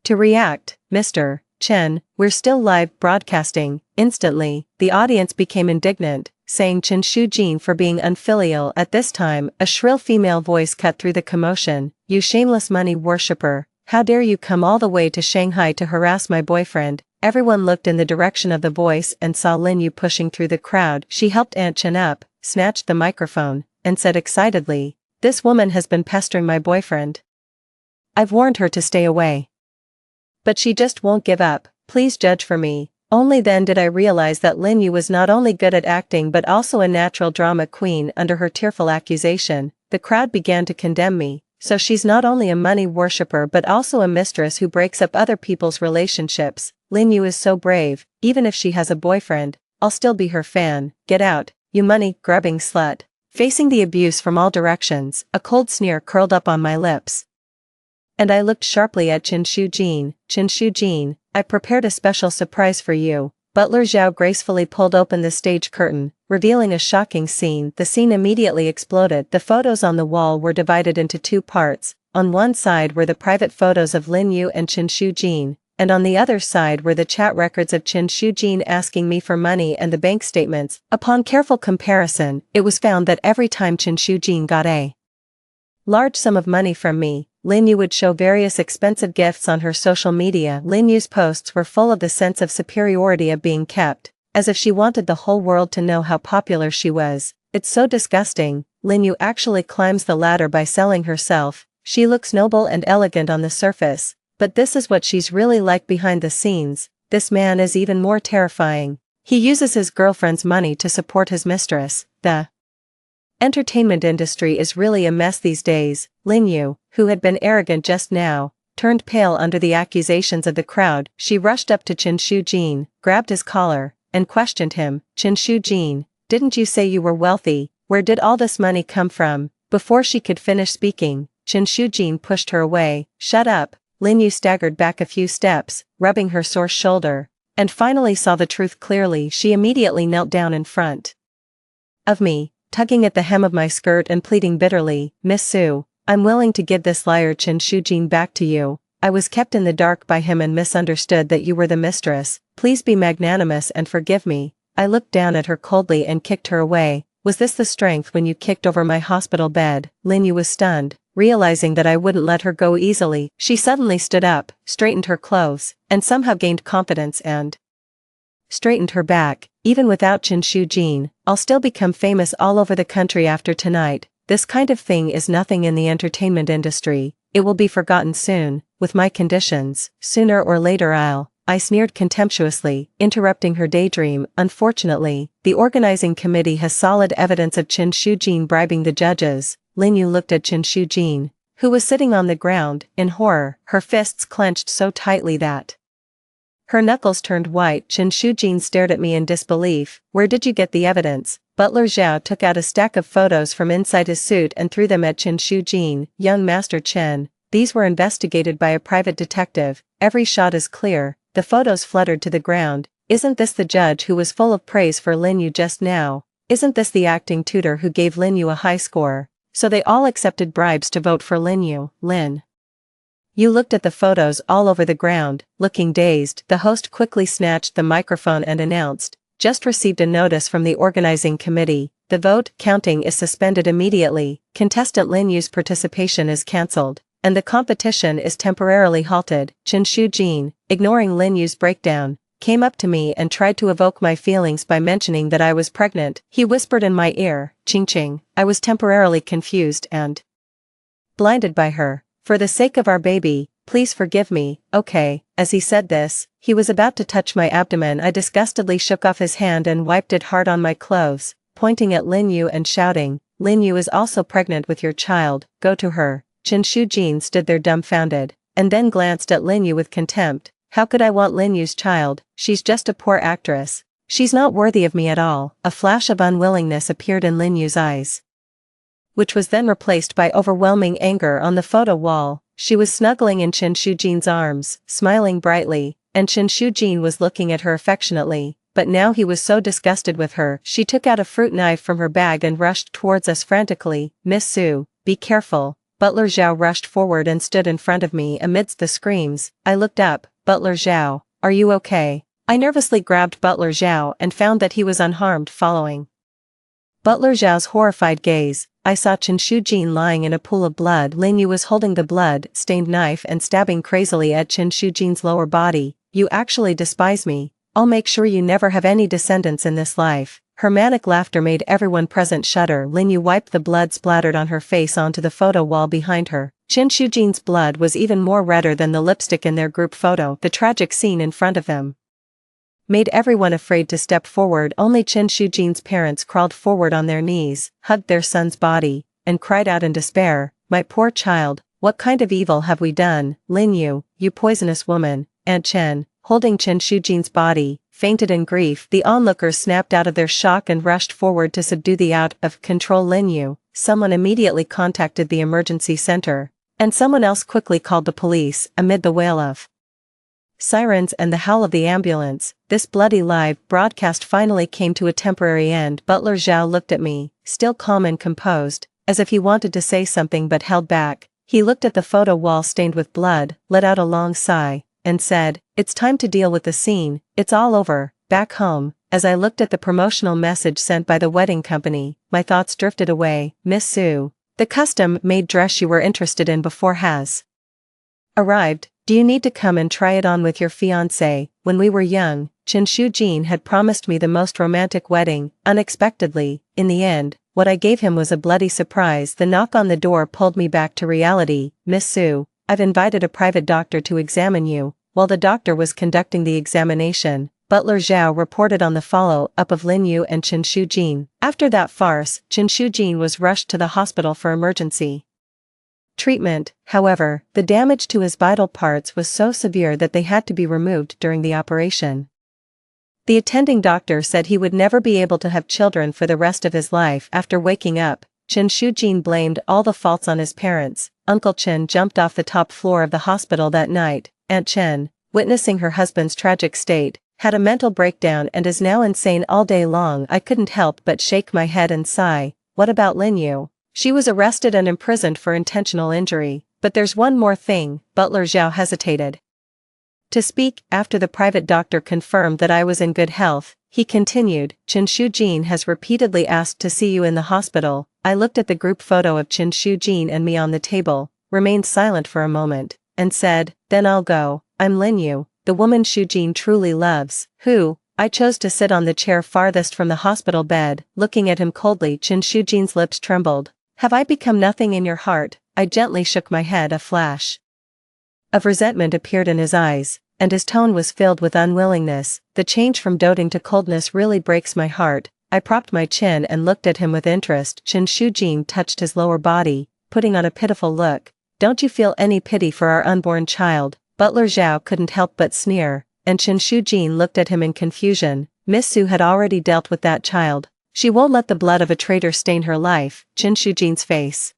to react. Mr. Chen, we're still live broadcasting. Instantly, the audience became indignant, saying Chen Shujin for being unfilial. At this time, a shrill female voice cut through the commotion. You shameless money worshipper, how dare you come all the way to Shanghai to harass my boyfriend? Everyone looked in the direction of the voice and saw Lin Yu pushing through the crowd. She helped Aunt Chen up, snatched the microphone, and said excitedly, this woman has been pestering my boyfriend. I've warned her to stay away. But she just won't give up. Please judge for me. Only then did I realize that Lin Yu was not only good at acting but also a natural drama queen. Under her tearful accusation, the crowd began to condemn me. So she's not only a money worshipper but also a mistress who breaks up other people's relationships. Lin Yu is so brave. Even if she has a boyfriend, I'll still be her fan. Get out, you money-grubbing slut. Facing the abuse from all directions, a cold sneer curled up on my lips. And I looked sharply at Chen Shujin. Chen Shujin, I prepared a special surprise for you. Butler Zhao gracefully pulled open the stage curtain, revealing a shocking scene. The scene immediately exploded. The photos on the wall were divided into two parts. On one side were the private photos of Lin Yu and Chen Shujin, and on the other side were the chat records of Chen Shujin asking me for money and the bank statements. Upon careful comparison, it was found that every time Chen Shujin got a large sum of money from me, Lin Yu would show various expensive gifts on her social media. Lin Yu's posts were full of the sense of superiority of being kept, as if she wanted the whole world to know how popular she was. It's so disgusting. Lin Yu actually climbs the ladder by selling herself. She looks noble and elegant on the surface, but this is what she's really like behind the scenes. This man is even more terrifying. He uses his girlfriend's money to support his mistress. The entertainment industry is really a mess these days. Lin Yu, who had been arrogant just now, turned pale under the accusations of the crowd. She rushed up to Chen Shujin, grabbed his collar, and questioned him. Chen Shujin, didn't you say you were wealthy? Where did all this money come from? Before she could finish speaking, Chen Shujin pushed her away. Shut up. Lin Yu staggered back a few steps, rubbing her sore shoulder, and finally saw the truth clearly. She immediately knelt down in front of me, tugging at the hem of my skirt and pleading bitterly, Miss Su, I'm willing to give this liar Chen Shujin back to you. I was kept in the dark by him and misunderstood that you were the mistress. Please be magnanimous and forgive me. I looked down at her coldly and kicked her away. Was this the strength when you kicked over my hospital bed? Lin Yu was stunned, realizing that I wouldn't let her go easily. She suddenly stood up, straightened her clothes, and somehow gained confidence and straightened her back. Even without Chen Shujin, I'll still become famous all over the country after tonight. This kind of thing is nothing in the entertainment industry. It will be forgotten soon, with my conditions. Sooner or later I sneered contemptuously, interrupting her daydream. Unfortunately, the organizing committee has solid evidence of Chen Shujin bribing the judges. Lin Yu looked at Chen Shujin, who was sitting on the ground, in horror, her fists clenched so tightly that her knuckles turned white. Chen Shujin stared at me in disbelief. Where did you get the evidence? Butler Zhao took out a stack of photos from inside his suit and threw them at Chen Shujin. Young Master Chen, these were investigated by a private detective. Every shot is clear. The photos fluttered to the ground. Isn't this the judge who was full of praise for Lin Yu just now? Isn't this the acting tutor who gave Lin Yu a high score? So they all accepted bribes to vote for Lin Yu. Lin Yu looked at the photos all over the ground, looking dazed. The host quickly snatched the microphone and announced, just received a notice from the organizing committee. The vote counting is suspended immediately. Contestant Lin Yu's participation is cancelled, and the competition is temporarily halted. Chen Shujin, ignoring Lin Yu's breakdown, came up to me and tried to evoke my feelings by mentioning that I was pregnant. He whispered in my ear, Ching Ching. I was temporarily confused and blinded by her. For the sake of our baby, please forgive me, okay. As he said this, he was about to touch my abdomen. I disgustedly shook off his hand and wiped it hard on my clothes, pointing at Lin Yu and shouting, Lin Yu is also pregnant with your child, go to her. Chen Shujin stood there dumbfounded, and then glanced at Lin Yu with contempt. How could I want Lin Yu's child? She's just a poor actress. She's not worthy of me at all. A flash of unwillingness appeared in Lin Yu's eyes, which was then replaced by overwhelming anger. On the photo wall, she was snuggling in Chen Shujin's arms, smiling brightly, and Chen Shujin was looking at her affectionately, but now he was so disgusted with her. She took out a fruit knife from her bag and rushed towards us frantically. Miss Su, be careful. Butler Zhao rushed forward and stood in front of me amidst the screams. I looked up. Butler Zhao, are you okay? I nervously grabbed Butler Zhao and found that he was unharmed. Following Butler Zhao's horrified gaze, I saw Chen Shujin lying in a pool of blood. Lin Yu was holding the blood-stained knife and stabbing crazily at Chen Shujin's lower body. You actually despise me. I'll make sure you never have any descendants in this life. Her manic laughter made everyone present shudder. Lin Yu wiped the blood splattered on her face onto the photo wall behind her. Chen Shujin's blood was even more redder than the lipstick in their group photo. The tragic scene in front of them made everyone afraid to step forward. Only Chen Shujin's parents crawled forward on their knees, hugged their son's body, and cried out in despair, "My poor child, what kind of evil have we done, Lin Yu, you poisonous woman?" Aunt Chen, holding Chen Shujin's body, fainted in grief. The onlookers snapped out of their shock and rushed forward to subdue the out-of-control Lin Yu. Someone immediately contacted the emergency center, and someone else quickly called the police. Amid the wail of sirens and the howl of the ambulance, this bloody live broadcast finally came to a temporary end. Butler Zhao looked at me, still calm and composed, as if he wanted to say something but held back. He looked at the photo wall stained with blood, let out a long sigh, and said, "It's time to deal with the scene, it's all over, back home." As I looked at the promotional message sent by the wedding company, my thoughts drifted away. "Miss Su, the custom-made dress you were interested in before has arrived. Do you need to come and try it on with your fiancé? When we were young, Chen Shujin had promised me the most romantic wedding. Unexpectedly, in the end, what I gave him was a bloody surprise." The knock on the door pulled me back to reality. "Miss Su, I've invited a private doctor to examine you." While the doctor was conducting the examination, Butler Zhao reported on the follow-up of Lin Yu and Chen Shujin. After that farce, Chen Shujin was rushed to the hospital for emergency treatment. However, the damage to his vital parts was so severe that they had to be removed during the operation. The attending doctor said he would never be able to have children for the rest of his life. After waking up, Chen Shujin blamed all the faults on his parents. Uncle Chen jumped off the top floor of the hospital that night. Aunt Chen, witnessing her husband's tragic state, had a mental breakdown and is now insane all day long. I couldn't help but shake my head and sigh. What about Lin Yu? She was arrested and imprisoned for intentional injury. But there's one more thing. Butler Zhao hesitated to speak. After the private doctor confirmed that I was in good health, he continued, "Chen Shujin has repeatedly asked to see you in the hospital." I looked at the group photo of Chen Shujin and me on the table, remained silent for a moment, and said, "Then I'll go. I'm Lin Yu, the woman Shujin truly loves." "Who?" I chose to sit on the chair farthest from the hospital bed, looking at him coldly. Chen Shujin's lips trembled. "Have I become nothing in your heart?" I gently shook my head. A flash of resentment appeared in his eyes, and his tone was filled with unwillingness. The change from doting to coldness really breaks my heart. I propped my chin and looked at him with interest. Chen Shujin touched his lower body, putting on a pitiful look. "Don't you feel any pity for our unborn child?" Butler Zhao couldn't help but sneer, and Chen Shujin looked at him in confusion. Miss Su had already dealt with that child. She won't let the blood of a traitor stain her life. Chen Shujin's face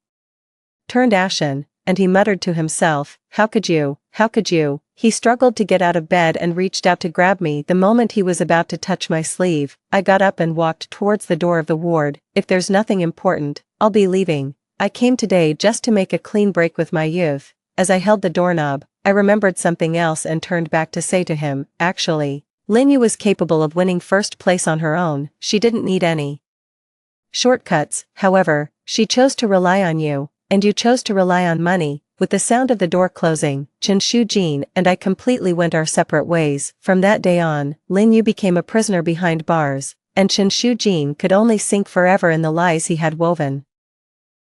turned ashen, and he muttered to himself, "How could you? How could you?" He struggled to get out of bed and reached out to grab me. The moment he was about to touch my sleeve, I got up and walked towards the door of the ward. "If there's nothing important, I'll be leaving. I came today just to make a clean break with my youth." As I held the doorknob, I remembered something else and turned back to say to him, "Actually, Lin Yu was capable of winning first place on her own. She didn't need any shortcuts. However, she chose to rely on you, and you chose to rely on money." With the sound of the door closing, Chen Shujin and I completely went our separate ways. From that day on, Lin Yu became a prisoner behind bars, and Chen Shujin could only sink forever in the lies he had woven.